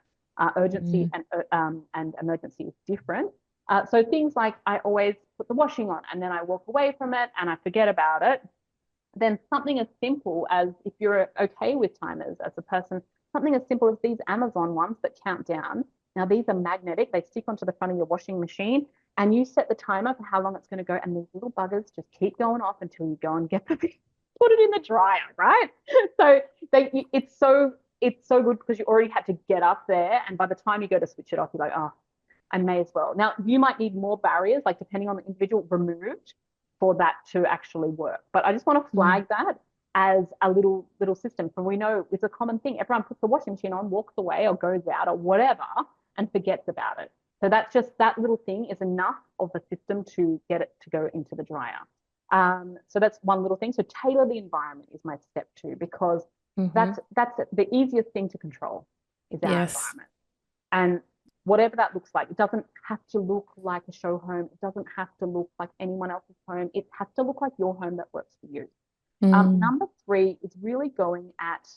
Urgency Mm. and emergency is different. So things like I always put the washing on and then I walk away from it and I forget about it. Then something as simple as if you're okay with timers as a person, something as simple as these Amazon ones that count down. Now, these are magnetic, they stick onto the front of your washing machine, and you set the timer for how long it's going to go. And these little buggers just keep going off until you go and get the put it in the dryer, right? So it's so good because you already had to get up there. And by the time you go to switch it off, you're like, oh, I may as well. Now, you might need more barriers, like depending on the individual, removed for that to actually work. But I just want to Mm. flag that as a little system. For we know it's a common thing. Everyone puts the washing machine on, walks away, or goes out, or whatever, and forgets about it. So that's just that little thing is enough of the system to get it to go into the dryer. So that's one little thing. So tailor the environment is my step two because Hmm. that's the easiest thing to control is our Yes. environment. And whatever that looks like, it doesn't have to look like a show home. It doesn't have to look like anyone else's home. It has to look like your home that works for you. Mm. Number three is really going at,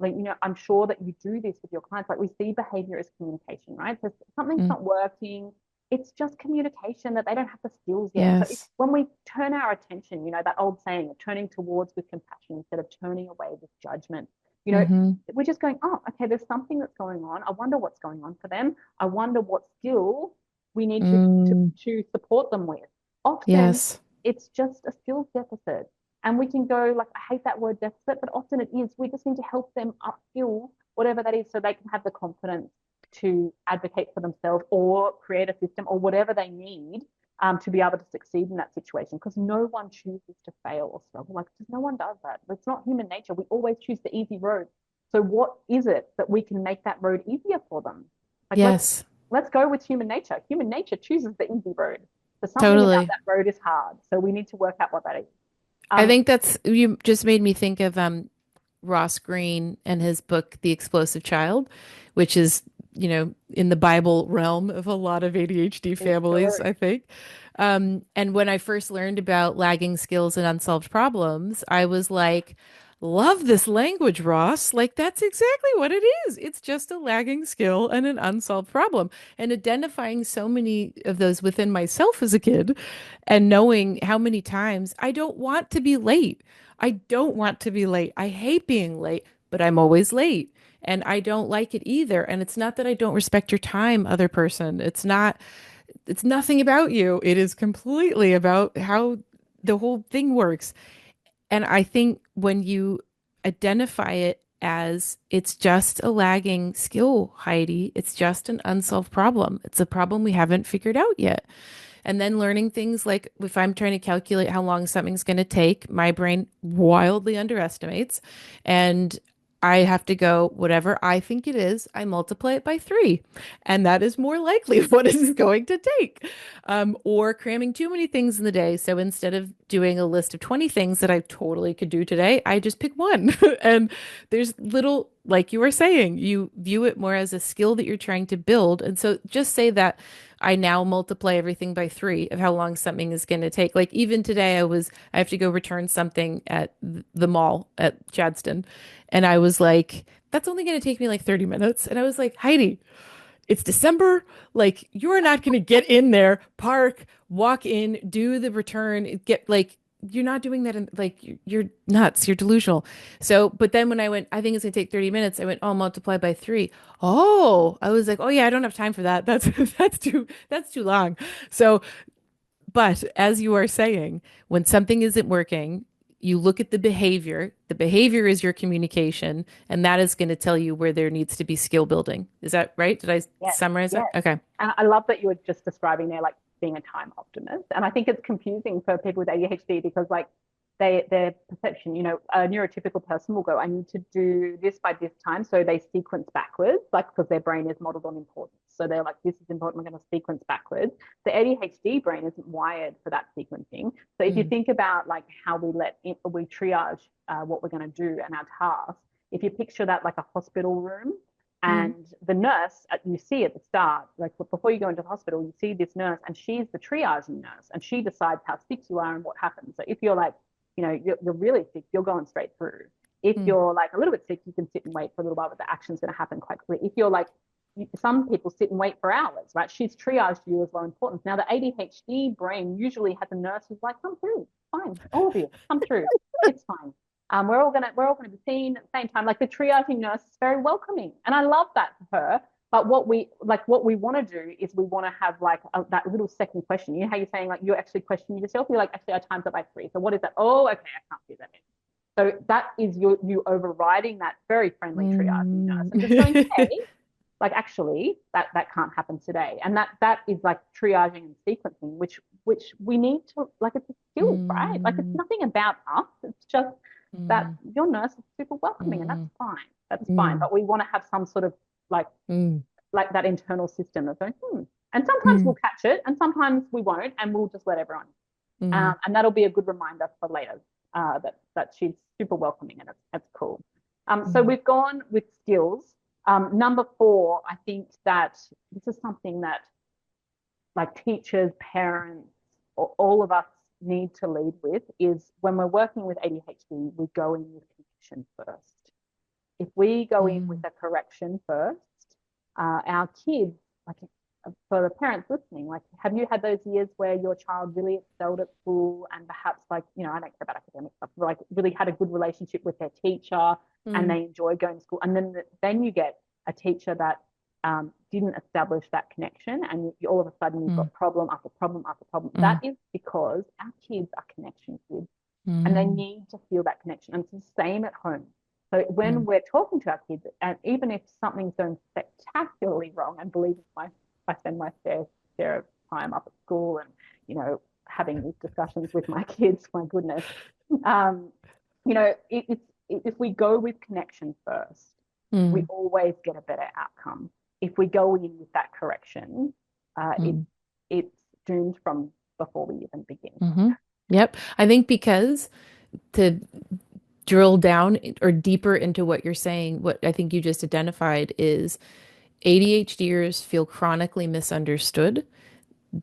like, I'm sure that you do this with your clients. Like we see behavior as communication, right? So if something's Mm. not working, it's just communication that they don't have the skills yet. So Yes. when we turn our attention, that old saying of turning towards with compassion instead of turning away with judgment, you know, Hmm. we're just going, oh, okay, there's something that's going on. I wonder what's going on for them. I wonder what skill we need Mm. to support them with. Often Yes. it's just a skills deficit. And we can go, like, I hate that word deficit, but often it is. We just need to help them upskill whatever that is so they can have the confidence to advocate for themselves or create a system or whatever they need to be able to succeed in that situation. Because no one chooses to fail or struggle. Like, no one does that. It's not human nature. We always choose the easy road. So what is it that we can make that road easier for them? Like, Yes. let's go with human nature. Human nature chooses the easy road. So something about Totally. that road is hard. So we need to work out what that is. I Um, think that's you just made me think of Ross Greene and his book The Explosive Child, which is, in the Bible realm of a lot of ADHD it families, sure I think. And when I first learned about lagging skills and unsolved problems, I was like, love this language, Ross. Like, that's exactly what it is. It's just a lagging skill and an unsolved problem. And identifying so many of those within myself as a kid and knowing how many times I don't want to be late. I don't want to be late. I hate being late, but I'm always late. And I don't like it either. And it's not that I don't respect your time, other person. It's nothing about you. It is completely about how the whole thing works. And I think when you identify it as it's just a lagging skill, Heidi, it's just an unsolved problem. It's a problem we haven't figured out yet. And then learning things like if I'm trying to calculate how long something's going to take, my brain wildly underestimates. And I have to go, whatever I think it is, I multiply it by three. And that is more likely what it's going to take. Or cramming too many things in the day. So instead of doing a list of 20 things that I totally could do today, I just pick one. And there's little, like you were saying, you view it more as a skill that you're trying to build. And so just say that I now multiply everything by three of how long something is going to take. Like even today, I have to go return something at the mall at Chadston. And I was like, that's only going to take me like 30 minutes. And I was like, Heidi, it's December. Like, you're not going to get in there, park, walk in, do the return, get like, you're not doing that. Like, you're nuts. You're delusional. So, but then when I went, I think it's going to take 30 minutes. I went, oh, multiply by three. Oh, I was like, oh, yeah, I don't have time for that. That's, that's too long. So, But as you are saying, when something isn't working, you look at the behavior. The behavior is your communication, and that is going to tell you where there needs to be skill building. Is that right? Did I Yes, summarize that? yes. Okay. And I love that you were just describing there like being a time optimist. And I think it's confusing for people with ADHD because like their perception, a neurotypical person will go, I need to do this by this time. So they sequence backwards, like because their brain is modeled on importance. So they're like, this is important, I'm going to sequence backwards. The ADHD brain isn't wired for that sequencing. So if you Mm, think about like how we triage what we're going to do and our tasks, if you picture that like a hospital room, mm, and the nurse, you see at the start, like before you go into the hospital, you see this nurse and she's the triaging nurse and she decides how sick you are and what happens. So if you're like, you're really sick, you're going straight through. If mm, you're like a little bit sick, you can sit and wait for a little while, but the action's going to happen quite quickly. If you're like, some people sit and wait for hours, right? She's triaged you as low importance. Now, the ADHD brain usually has a nurse who's like, come through, fine, all of you, come through, it's fine. We're all gonna be seen at the same time. Like the triaging nurse is very welcoming, and I love that for her. But what we want to do is we want to have like that little second question. You know how you're saying like you're actually questioning yourself. You're like, actually, I timed up by 3. So what is that? Oh, okay, I can't do that. So that is you overriding that very friendly triaging nurse mm. and just going, hey, like actually that can't happen today. And that is like triaging and sequencing, which we need to, like, it's a skill, right? Like it's Mm, nothing about us. It's just that mm, your nurse is super welcoming and that's mm, fine. That's fine. mm, But we want to have some sort of like mm, like that internal system of going, And sometimes we'll mm, catch it and sometimes we won't, and we'll just let everyone. mm, And that'll be a good reminder for later, that she's super welcoming and it's cool. So mm, we've gone with skills. Number 4, I think that this is something that like teachers, parents, all of us need to lead with is when we're working with ADHD, we go in with connection first. If we go in with mm, a correction first, our kids, like for the parents listening, like have you had those years where your child really excelled at school and perhaps like, I don't care about academic stuff, but like really had a good relationship with their teacher and mm, they enjoy going to school. And then you get a teacher that didn't establish that connection and all of a sudden you've mm, got problem after problem after problem. That mm, is because our kids are connection kids and they mm, need to feel that connection. And it's the same at home. So when mm, we're talking to our kids, and even if something's going spectacularly wrong, and believe me, I spend my fair share of time up at school and, having these discussions with my kids, my goodness. Um, if we go with connection first, we mm, always get a better outcome. If we go in with that correction, mm, it's doomed from before we even begin. mhm. Yep. I think because to drill down or deeper into what you're saying, what I think you just identified is ADHDers feel chronically misunderstood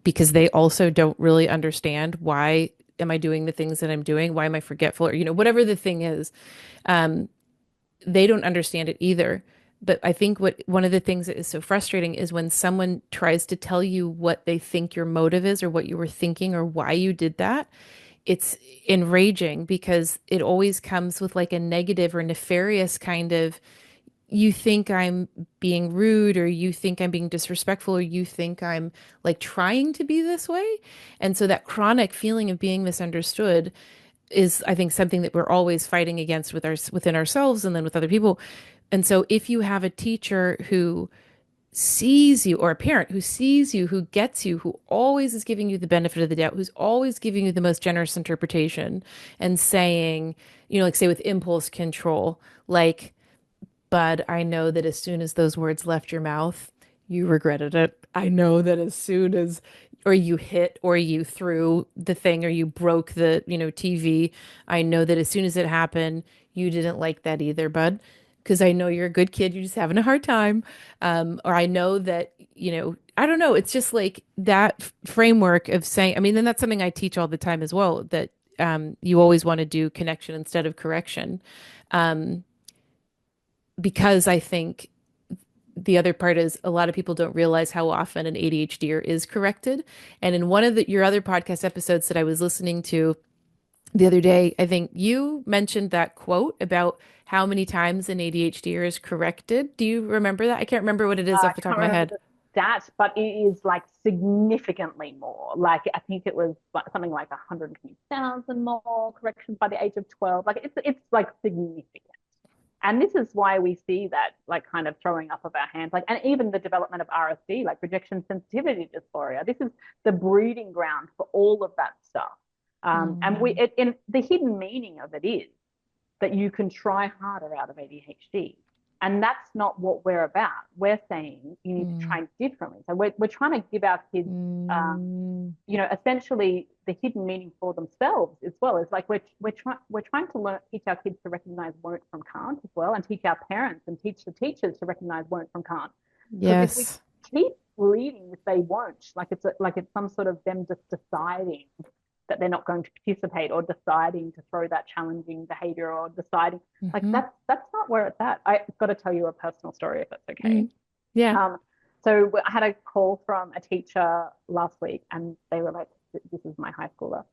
because they also don't really understand why am I doing the things that I'm doing? Why am I forgetful? Or, whatever the thing is, they don't understand it either. But I think one of the things that is so frustrating is when someone tries to tell you what they think your motive is or what you were thinking or why you did that. It's enraging because it always comes with like a negative or nefarious kind of, you think I'm being rude or you think I'm being disrespectful or you think I'm like trying to be this way. And so that chronic feeling of being misunderstood is, I think, something that we're always fighting against within ourselves and then with other people. And so if you have a teacher who sees you or a parent who sees you, who gets you, who always is giving you the benefit of the doubt, who's always giving you the most generous interpretation and saying, like say with impulse control, like, but I know that as soon as those words left your mouth, you regretted it. I know that as soon as, or you hit, or you threw the thing, or you broke the, TV, I know that as soon as it happened, you didn't like that either, bud. Because I know you're a good kid, you're just having a hard time. Or I know that, I don't know. It's just like that framework of saying, I mean, and that's something I teach all the time as well, that you always want to do connection instead of correction. Um, because I think the other part is a lot of people don't realize how often an ADHDer is corrected. And in one of your other podcast episodes that I was listening to the other day, I think you mentioned that quote about how many times an ADHDer is corrected. Do you remember that? I can't remember what it is I off the top can't of my remember head. that, but it is like significantly more. Like I think it was like something like 120,000 more corrections by the age of 12. Like it's like significant. And this is why we see that like kind of throwing up of our hands, like, and even the development of RSD, like rejection sensitivity dysphoria. This is the breeding ground for all of that stuff. And Mm, in the hidden meaning of it is that you can try harder out of ADHD. And that's not what we're about. We're saying you need to mm, train differently. So we're trying to give our kids, mm. essentially the hidden meaning for themselves as well. It's like we're trying to teach our kids to recognize won't from can't as well, and teach our parents and teach the teachers to recognize won't from can't. Because if we Yes. keep leading with they won't, like it's some sort of them just deciding that they're not going to participate or deciding to throw that challenging behavior or deciding like Hmm. that's not where it's at. I've got to tell you a personal story if that's okay. Mm. Yeah. Um, so I had a call from a teacher last week, and they were like, "This is my high schooler.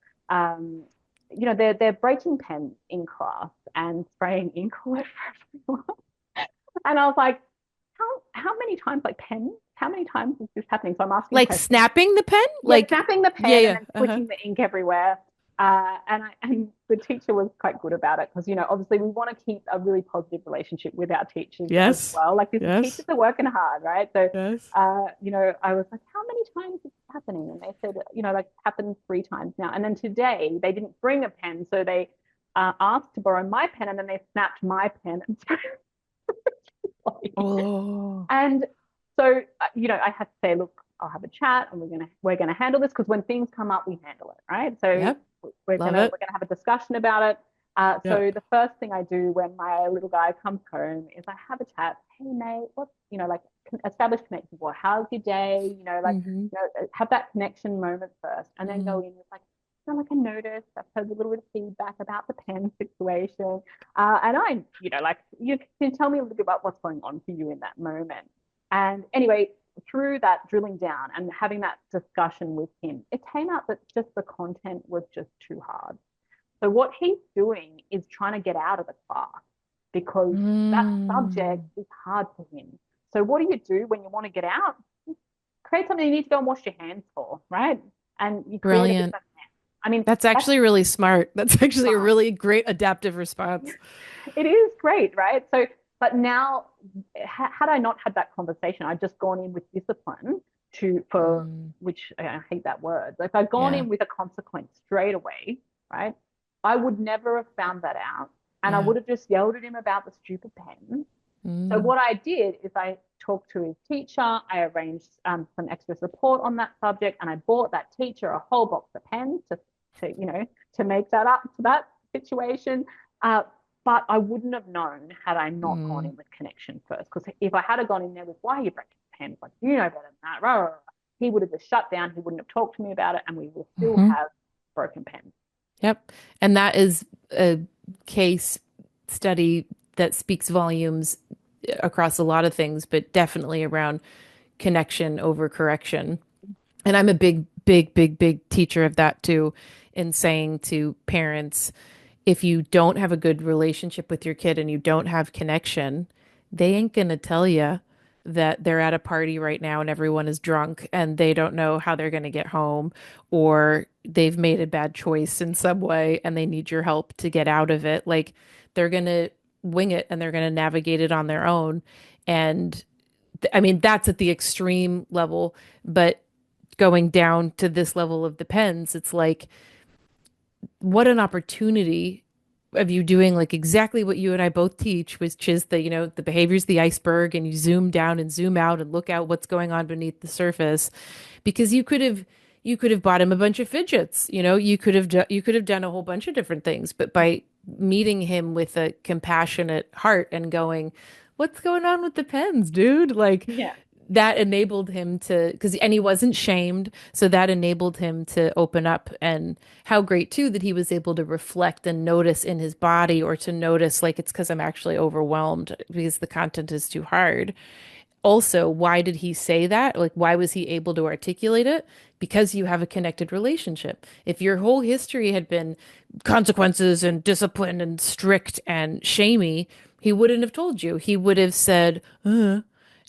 They're breaking pens in class and spraying ink all over everyone." And I was like, "How many times like pens? How many times is this happening?" So I'm asking Like questions. snapping the pen? Yeah, Like, snapping the yeah, pen and yeah. then Uh-huh. flicking the ink everywhere. And the teacher was quite good about it because, obviously we want to keep a really positive relationship with our teachers as Yes. well. Like the teachers Yes. are working hard, right? So, Yes. I was like, how many times is this happening? And they said, like happened 3 times now. And then today they didn't bring a pen. So they asked to borrow my pen and then they snapped my pen. Oh. And so, I had to say, look, I'll have a chat and we're gonna handle this because when things come up, we handle it, right? So Yep. we're Love gonna it. we're gonna have a discussion about it. So Yep. the first thing I do when my little guy comes home is I have a chat. Hey mate, what's like establish connection. Well, how's your day? Hmm. Have that connection moment first, and then go Hmm. in with like, like I noticed, I've heard a little bit of feedback about the pen situation. And like you can tell me a little bit about what's going on for you in that moment. And anyway, through that drilling down and having that discussion with him, it came out that just the content was just too hard. So what he's doing is trying to get out of the class because that subject Mm. is hard for him. So what do when you want to get out? Create something you need to go and wash your hands for, right? And you create a bit of Brilliant. a mess. I mean, That's that's actually really smart. That's actually a smart. really great adaptive response. It is great, right? So, but now, had I not had that conversation, I'd just gone in with discipline for Mm. which I hate that word. If I'd gone Yeah. in with a consequence straight away, right, I would never have found that out, and I Yeah. would have just yelled at him about the stupid pen. So Mm. what I did is I talked to his teacher. I arranged some extra support on that subject, and I bought that teacher a whole box of pens to make that up to that situation. Uh, but I wouldn't have known had I not gone Mm. in with connection first. Because if I had gone in there with why are you breaking pens, like you know better than that, rah, rah, rah, he would have just shut down. He wouldn't have talked to me about it, and we will still Hmm. have broken pens. Yep. And that is a case study that speaks volumes across a lot of things, but definitely around connection over correction. And I'm a big, big, big, big teacher of that too, in saying to parents, if you don't have a good relationship with your kid and you don't have connection, they ain't gonna tell you that they're at a party right now and everyone is drunk and they don't know how they're gonna get home, or they've made a bad choice in some way and they need your help to get out of it. Like they're gonna wing it and they're gonna navigate it on their own. And I mean, that's at the extreme level, but going down to this level of depends, it's like, what an opportunity of you doing like exactly what you and I both teach, which is the behavior's the iceberg, and you zoom down and zoom out and look out what's going on beneath the surface. Because you could have bought him a bunch of fidgets, you could have done a whole bunch of different things, but by meeting him with a compassionate heart and going, what's going on with the pens, dude? Like Yeah. that enabled him to, and he wasn't shamed, so that enabled him to open up. And how great too that he was able to reflect and notice in his body, or to notice like it's because I'm actually overwhelmed because the content is too hard. Also, why did he say that? Like, why was he able to articulate it? Because you have a connected relationship. If your whole history had been consequences and discipline and strict and shamey, he wouldn't have told you. He would have said,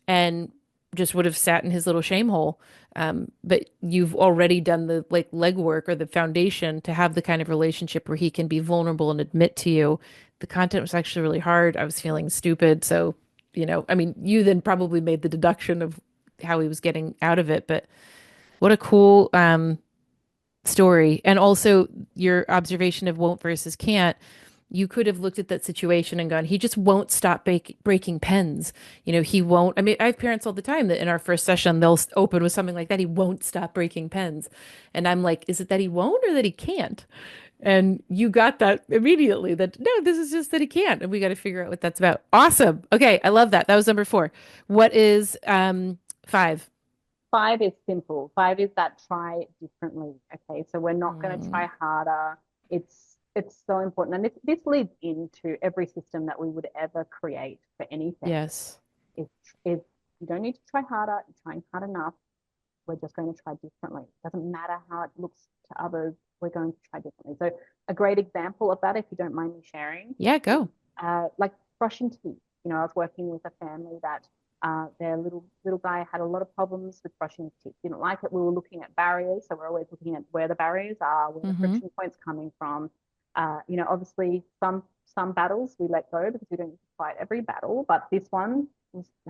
and just would have sat in his little shame hole. But you've already done the like legwork or the foundation to have the kind of relationship where he can be vulnerable and admit to you. The content was actually really hard. I was feeling stupid. So, I mean, you then probably made the deduction of how he was getting out of it. But what a cool story. And also your observation of won't versus can't. You could have looked at that situation and gone, he just won't stop breaking pens. He won't. I mean, I have parents all the time that in our first session, they'll open with something like that. He won't stop breaking pens. And I'm like, is it that he won't or that he can't? And you got that immediately that no, this is just that he can't. And we got to figure out what that's about. Awesome. Okay. I love that. That was number 4. What is 5? 5 is simple. 5 is that try differently. Okay, so we're not going to Mm, try harder. It's so important, and this leads into every system that we would ever create for anything. yes. Is is you don't need to try harder. You're trying hard enough. We're just going to try differently. It doesn't matter how it looks to others. We're going to try differently. So a great example of that, if you don't mind me sharing, Yeah, is go. like brushing teeth. I was working with a family that their little guy had a lot of problems with brushing his teeth. Didn't like it. We were looking at barriers, so we're always looking at where the barriers are, where the Mm-hmm. friction points coming from. Obviously some battles we let go because we don't need to fight every battle, but this one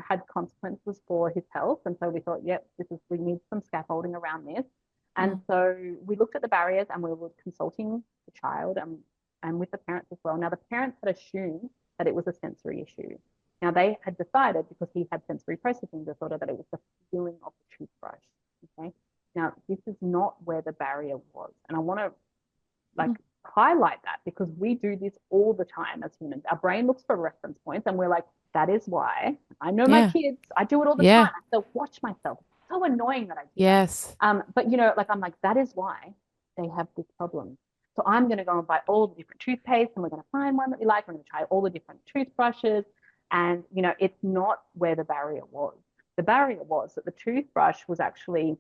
had consequences for his health, and so we thought, yep, we need some scaffolding around this. And Mm, so we looked at the barriers and we were consulting the child and with the parents as well. Now, the parents had assumed that it was a sensory issue. Now, they had decided because he had sensory processing disorder that it was the feeling of the toothbrush. Okay. Now, this is not where the barrier was. And I want to like mm, highlight that because we do this all the time as humans. Our brain looks for reference points and we're like, that is why. I know my yeah. kids, I do it all the time. Yeah. I still watch myself. It's so annoying that I do that. Yes. But like I'm like, that is why they have this problem. So I'm going to go and buy all the different toothpaste and we're going to find one that we like. We're going to try all the different toothbrushes. And, it's not where the barrier was. The barrier was that the toothbrush was actually,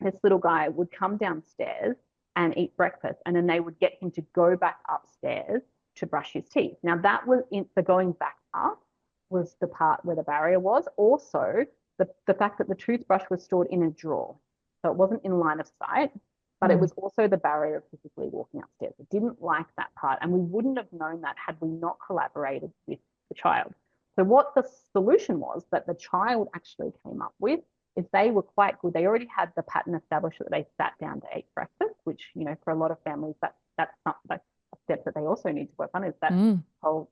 this little guy would come downstairs and eat breakfast. And then they would get him to go back upstairs to brush his teeth. Now, that was the going back up was the part where the barrier was. Also, the fact that the toothbrush was stored in a drawer. So it wasn't in line of sight, but it Mm, was also the barrier of physically walking upstairs. It didn't like that part. And we wouldn't have known that had we not collaborated with the child. So what the solution was that the child actually came up with is they were quite good. They already had the pattern established that they sat down to eat breakfast, which, for a lot of families, that's not that's a step that they also need to work on is that mm, whole,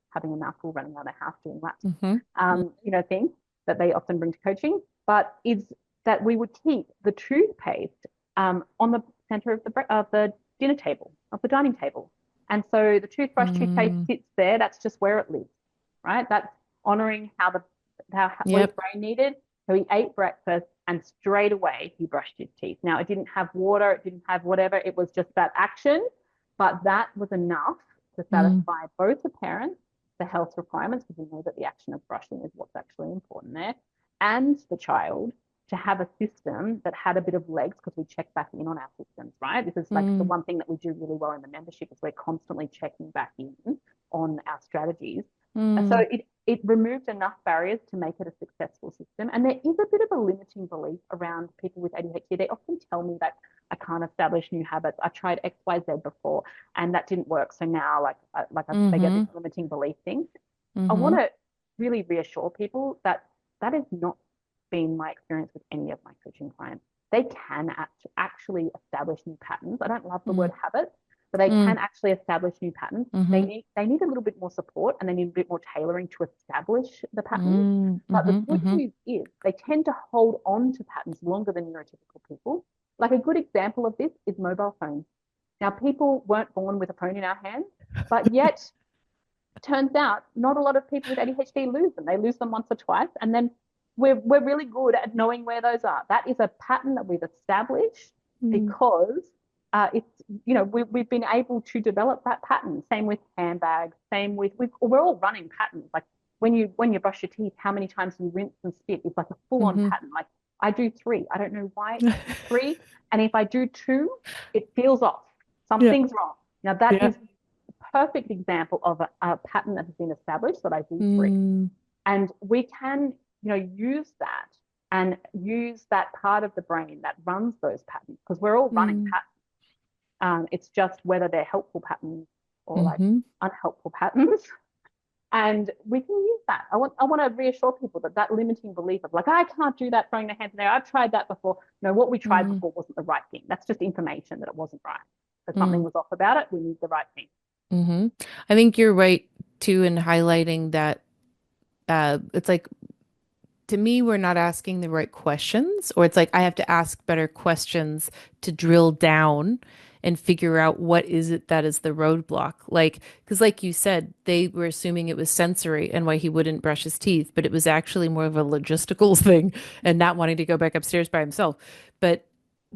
having a mouthful running around the house doing laps, mm-hmm. Mm, thing that they often bring to coaching. But is that we would keep the toothpaste on the center of the dinner table, of the dining table. And so the toothpaste mm, sits there. That's just where it lives, right? That's honoring what his yep. brain needed. So he ate breakfast and straight away he brushed his teeth. Now it didn't have water, it didn't have whatever, it was just that action, but that was enough to Mm, satisfy both the parents, the health requirements, because we know that the action of brushing is what's actually important there, and the child to have a system that had a bit of legs because we check back in on our systems, right? This is like the mm, one thing that we do really well in the membership is we're constantly checking back in on our strategies. And so mm, it removed enough barriers to make it a successful system. And there is a bit of a limiting belief around people with ADHD. They often tell me that I can't establish new habits. I tried X, Y, Z before, and that didn't work. So now, they get this mm-hmm. limiting belief thing. I Mm-hmm. want to really reassure people that that has not been my experience with any of my coaching clients. They can actually establish new patterns. I don't love the word Mm, habit, but they mm, can actually establish new patterns. mm-hmm. They need a little bit more support and they need a bit more tailoring to establish the patterns. Mm, But the mm-hmm. good Mm-hmm. news is they tend to hold on to patterns longer than neurotypical people. Like a good example of this is mobile phones. Now, people weren't born with a phone in our hands, but yet turns out not a lot of people with ADHD lose them. They lose them once or twice, and then we're really good at knowing where those are. That is a pattern that we've established Mm, because it's we've been able to develop that pattern. Same with handbags. Same with we're all running patterns. Like when you brush your teeth, how many times you rinse and spit is like a full on mm-hmm. pattern. Like I do 3. I don't know why I do 3, and if I do 2, it feels off. Yeah. Something's wrong. Now that Yeah. is perfect example of a pattern that has been established that I do 3. Mm, And we can use that and use that part of the brain that runs those patterns, because we're all running Mm, patterns. It's just whether they're helpful patterns or like mm-hmm, unhelpful patterns. And we can use that. I want to reassure people that that limiting belief of like, I can't do that, throwing their hands in the air. I've tried that before. No, what we tried mm, before wasn't the right thing. That's just information that it wasn't right. So something mm, was off about it. We need the right thing. mm-hmm. I think you're right too in highlighting that it's like to me, we're not asking the right questions, or it's like I have to ask better questions to drill down and figure out what is it that is the roadblock. Like, because like you said, they were assuming it was sensory and why he wouldn't brush his teeth, but it was actually more of a logistical thing and not wanting to go back upstairs by himself. But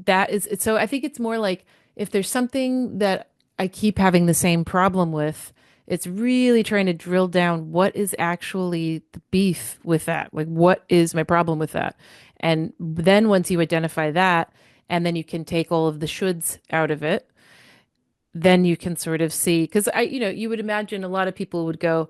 that is, so I think it's more like if there's something that I keep having the same problem with, it's really trying to drill down what is actually the beef with that. Like, what is my problem with that? And then once you identify that, and then you can take all of the shoulds out of it, then you can sort of see, because you would imagine a lot of people would go,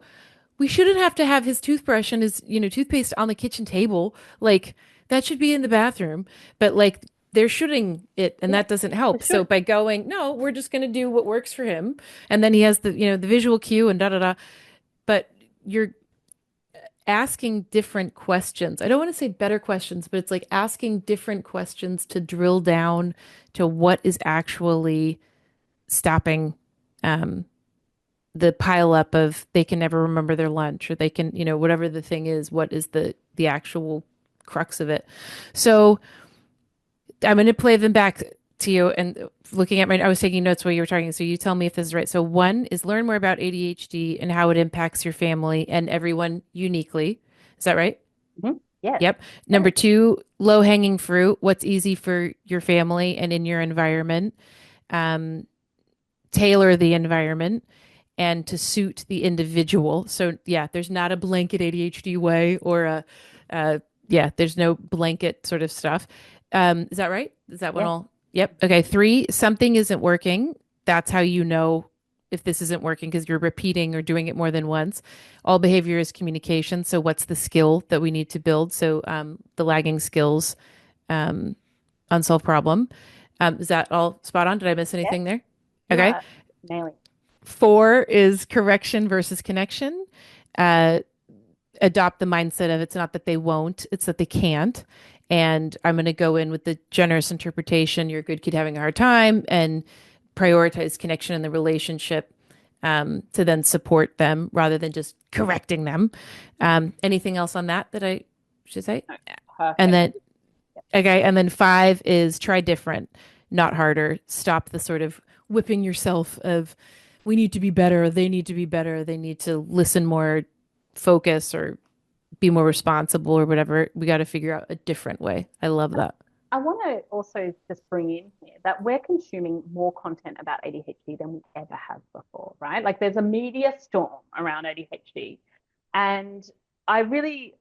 we shouldn't have to have his toothbrush and his, toothpaste on the kitchen table. Like, that should be in the bathroom. But like, they're shooting it, and Yeah, that doesn't we help. So should. by going, no, we're just going to do what works for him, and then he has the visual cue and da da da. But you're asking different questions. I don't want to say better questions, but it's like asking different questions to drill down to what is actually stopping um, the pile up of they can never remember their lunch, or they can, whatever the thing is, what is the actual crux of it. So I'm going to play them back to you and looking at I was taking notes while you were talking. So you tell me if this is right. So one is learn more about ADHD and how it impacts your family and everyone uniquely. Is that right? Mm-hmm. Yes. Yep. Number Yes. two, low hanging fruit. What's easy for your family and in your environment. Um, tailor the environment and to suit the individual. So yeah, there's not a blanket ADHD way or uh, yeah, there's no blanket sort of stuff. Is that right? Is that one Yes. all? Yep. Okay. Three, something isn't working. That's how you know if this isn't working because you're repeating or doing it more than once. All behavior is communication. So what's the skill that we need to build? So the lagging skills, um, unsolved problem. Is that all spot on? Did I miss Yes. anything there? You Okay. are nailing. Four is correction versus connection. Uh, adopt the mindset of it's not that they won't, it's that they can't. And I'm going to go in with the generous interpretation. You're a good kid having a hard time, and prioritize connection in the relationship to then support them rather than just correcting them. Anything else on that I should say? No, And perfect. then okay, and then five is try different, not harder. Stop the sort of whipping yourself of we need to be better, they need to be better, they need to listen more, focus, or be more responsible or whatever. We got to figure out a different way. I love that. I want to also just bring in here that we're consuming more content about ADHD than we ever have before, right? Like there's a media storm around ADHD. And I really,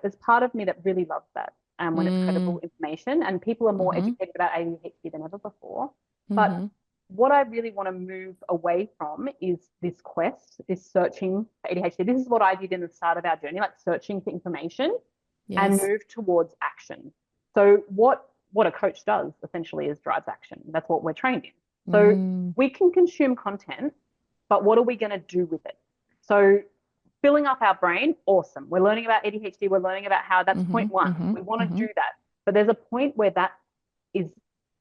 there's part of me that really loves that when it's Mm, credible information and people are more mm-hmm, educated about ADHD than ever before. But mm-hmm. what I really want to move away from is this quest, this searching for ADHD. This is what I did in the start of our journey, like searching for information and Yes. move towards action. So what a coach does essentially is drives action. That's what we're trained in. So Mm, we can consume content, but what are we going to do with it? So filling up our brain, awesome. We're learning about ADHD. We're learning about how that's mm-hmm, point one. mm-hmm, We want to mm-hmm. do that. But there's a point where that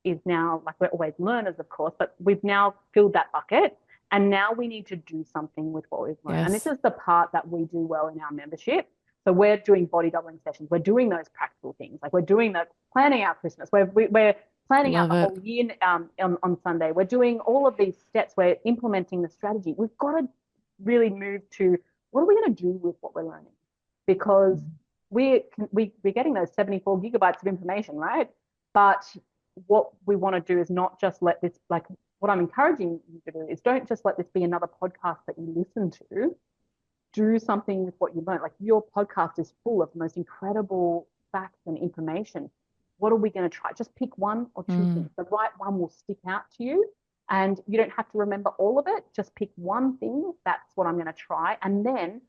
is now like we're always learners, of course, but we've now filled that bucket. And now we need to do something with what we've learned. And this Yes. is the part that we do well in our membership. So we're doing body doubling sessions. We're doing those practical things. Like we're doing the planning out Christmas. We're planning out Love the it. whole year on Sunday. We're doing all of these steps. We're implementing the strategy. We've got to really move to what are we going to do with what we're learning? Because we're getting those 74 gigabytes of information, right? But what we want to do is not just let this, like what I'm encouraging you to do is don't just let this be another podcast that you listen to. Do something with what you learn. Like your podcast is full of the most incredible facts and information. What are we going to try? Just pick one or two Mm, things. The right one will stick out to you. And you don't have to remember all of it. Just pick one thing. That's what I'm going to try. And then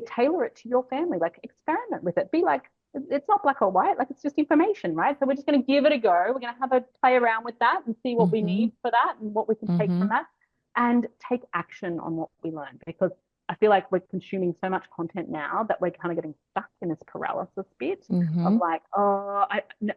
tailor it to your family, like experiment with it. Be like, it's not black or white, like it's just information, right? So we're just going to give it a go. We're going to have a play around with that and see what we Mm-hmm. need for that and what we can take Mm-hmm. from that and take action on what we learn, because I feel like we're consuming so much content now that we're kind of getting stuck in this paralysis bit of Mm-hmm. like, oh,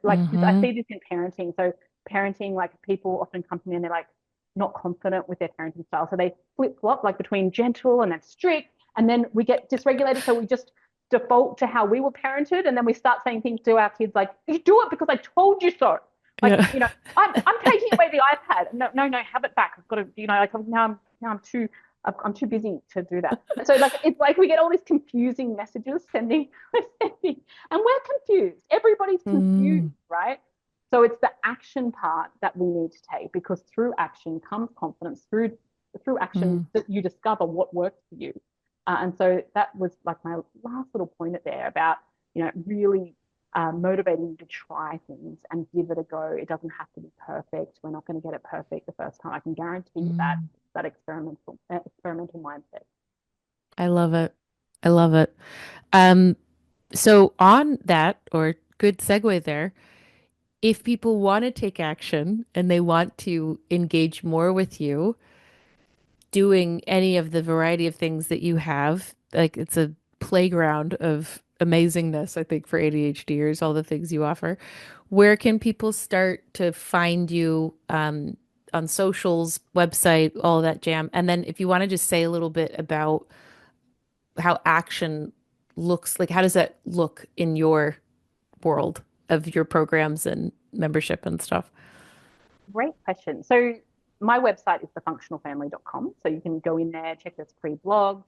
like I Mm-hmm. see this in parenting. So parenting, like people often come to me and they're like not confident with their parenting style. So they flip flop like between gentle and then strict. And then we get dysregulated. So we just default to how we were parented. And then we start saying things to our kids like, you do it because I told you so. Like, Yeah. I'm taking away the iPad. No, no, no, have it back. I've got to, like I'm too busy to do that. And so like it's like we get all these confusing messages sending, and we're confused. Everybody's confused, Mm, right? So it's the action part that we need to take, because through action comes confidence. Through action mm, that you discover what works for you. And so that was like my last little point there about, really motivating you to try things and give it a go. It doesn't have to be perfect. We're not going to get it perfect the first time. I can guarantee you that mm. that experimental mindset. I love it. I love it. Um, so on that, or good segue there, if people want to take action and they want to engage more with you, doing any of the variety of things that you have, like it's a playground of amazingness, I think, for ADHDers, all the things you offer. Where can people start to find you on socials, website, all that jam? And then if you want to just say a little bit about how action looks, like how does that look in your world of your programs and membership and stuff? Great question. So my website is thefunctionalfamily.com. So you can go in there, check there's free blogs.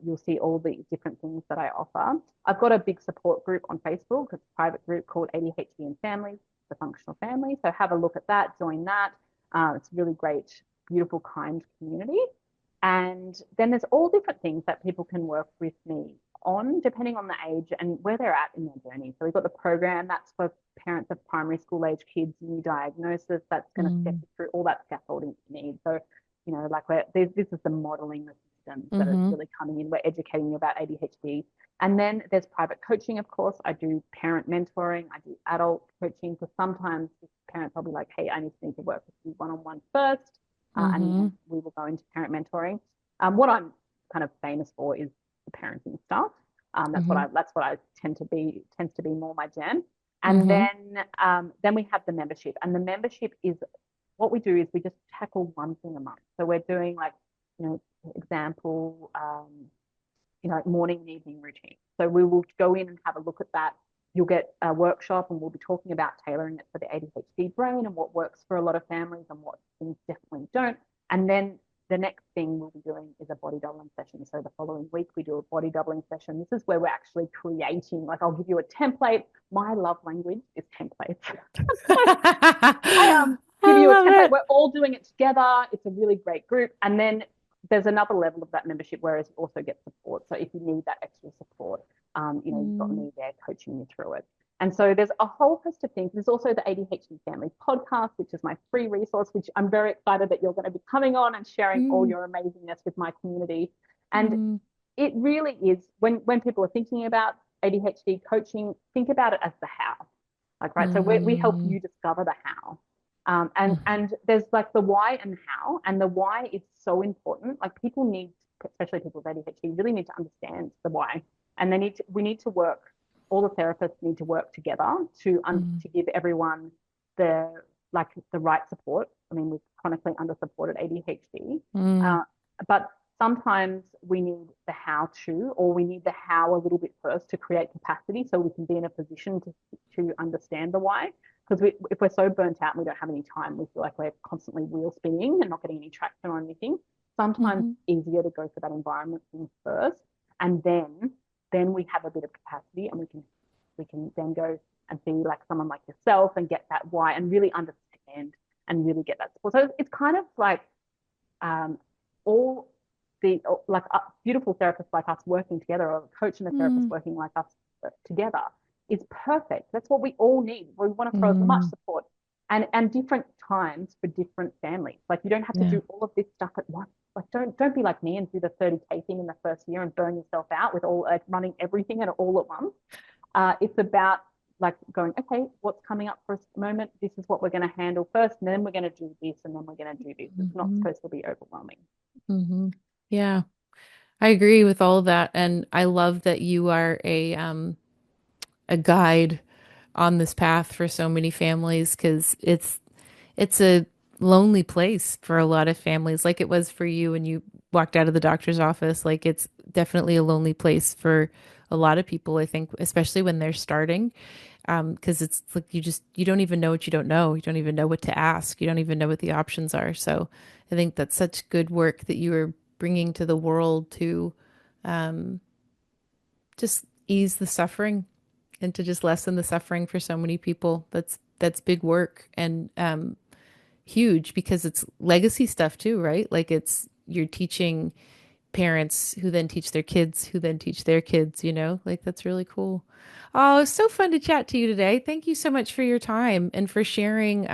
You'll see all the different things that I offer. I've got a big support group on Facebook. It's a private group called ADHD and Families, the Functional Family. So have a look at that, join that. It's a really great, beautiful, kind community. And then there's all different things that people can work with me on, depending on the age and where they're at in their journey. So we've got the program that's for parents of primary school age kids, new diagnosis, that's going to step Mm, you through all that scaffolding you need. So, like this is the modeling the systems that are mm-hmm, really coming in. We're educating you about ADHD. And then there's private coaching, of course. I do parent mentoring, I do adult coaching, because sometimes parents will be like, hey, I need to work with you one-on-one first. And mm-hmm, then we will go into parent mentoring. What I'm kind of famous for is the parenting stuff. mm-hmm, That's what I tends to be more my jam. And mm-hmm, then we have the membership, and the membership is what we do is we just tackle one thing a month. So we're doing like, example, morning and evening routine. So we will go in and have a look at that. You'll get a workshop, and we'll be talking about tailoring it for the ADHD brain and what works for a lot of families and what things definitely don't. And then the next thing we'll be doing is a body doubling session. So the following week we do a body doubling session. This is where we're actually creating, like I'll give you a template. My love language is templates. I give I you a love template. it. We're all doing it together. It's a really great group. And then there's another level of that membership, whereas you also get support. So if you need that extra support, you've got Mm, me there coaching you through it. And so there's a whole host of things. There's also the ADHD Family podcast, which is my free resource, which I'm very excited that you're going to be coming on and sharing all mm, your amazingness with my community. And mm, it really is, when people are thinking about ADHD coaching, think about it as the how. Like, right. So we help mm, you discover the how. And there's like the why and how, and the why is so important. Like people need, especially people with ADHD, really need to understand the why, and we need to work. All the therapists need to work together mm, to give everyone the the right support. I mean, we're chronically under supported ADHD, mm, uh, but sometimes we need the how to, or we need the how a little bit first to create capacity so we can be in a position to understand the why. Because if we're so burnt out and we don't have any time, we feel like we're constantly wheel spinning and not getting any traction on anything. Sometimes mm, it's easier to go for that environment thing first, and then we have a bit of capacity, and we can then go and see like someone like yourself and get that why and really understand and really get that support. So it's kind of like um, all the like beautiful therapists like us working together, or a coach and a therapist mm, working like us together is perfect. That's what we all need. We want to throw as much mm. support and different times for different families. Like you don't have to Yeah. do all of this stuff at once. like don't be like me and do the 30K thing in the first year and burn yourself out with all like running everything and all at once. It's about like going, okay, what's coming up for us at the moment? This is what we're going to handle first, and then we're going to do this, and then we're going to do this. It's not Hmm. supposed to be overwhelming. Hmm. Yeah, I agree with all of that, and I love that you are a guide on this path for so many families because it's a lonely place for a lot of families, like it was for you when you walked out of the doctor's office. Like it's definitely a lonely place for a lot of people, I think, especially when they're starting. Because it's like you don't even know what you don't know. You don't even know what to ask. You don't even know what the options are. So I think that's such good work that you are bringing to the world to um, just ease the suffering and to just lessen the suffering for so many people. That's big work and huge because it's legacy stuff too, right? Like it's you're teaching parents who then teach their kids who then teach their kids, you know? Like that's really cool. Oh, it's so fun to chat to you today. Thank you so much for your time and for sharing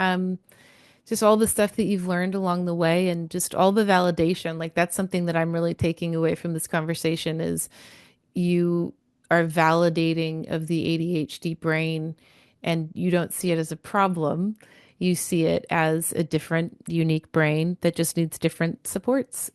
just all the stuff that you've learned along the way and just all the validation. Like that's something that I'm really taking away from this conversation is you are validating of the ADHD brain and you don't see it as a problem. You see it as a different, unique brain that just needs different supports.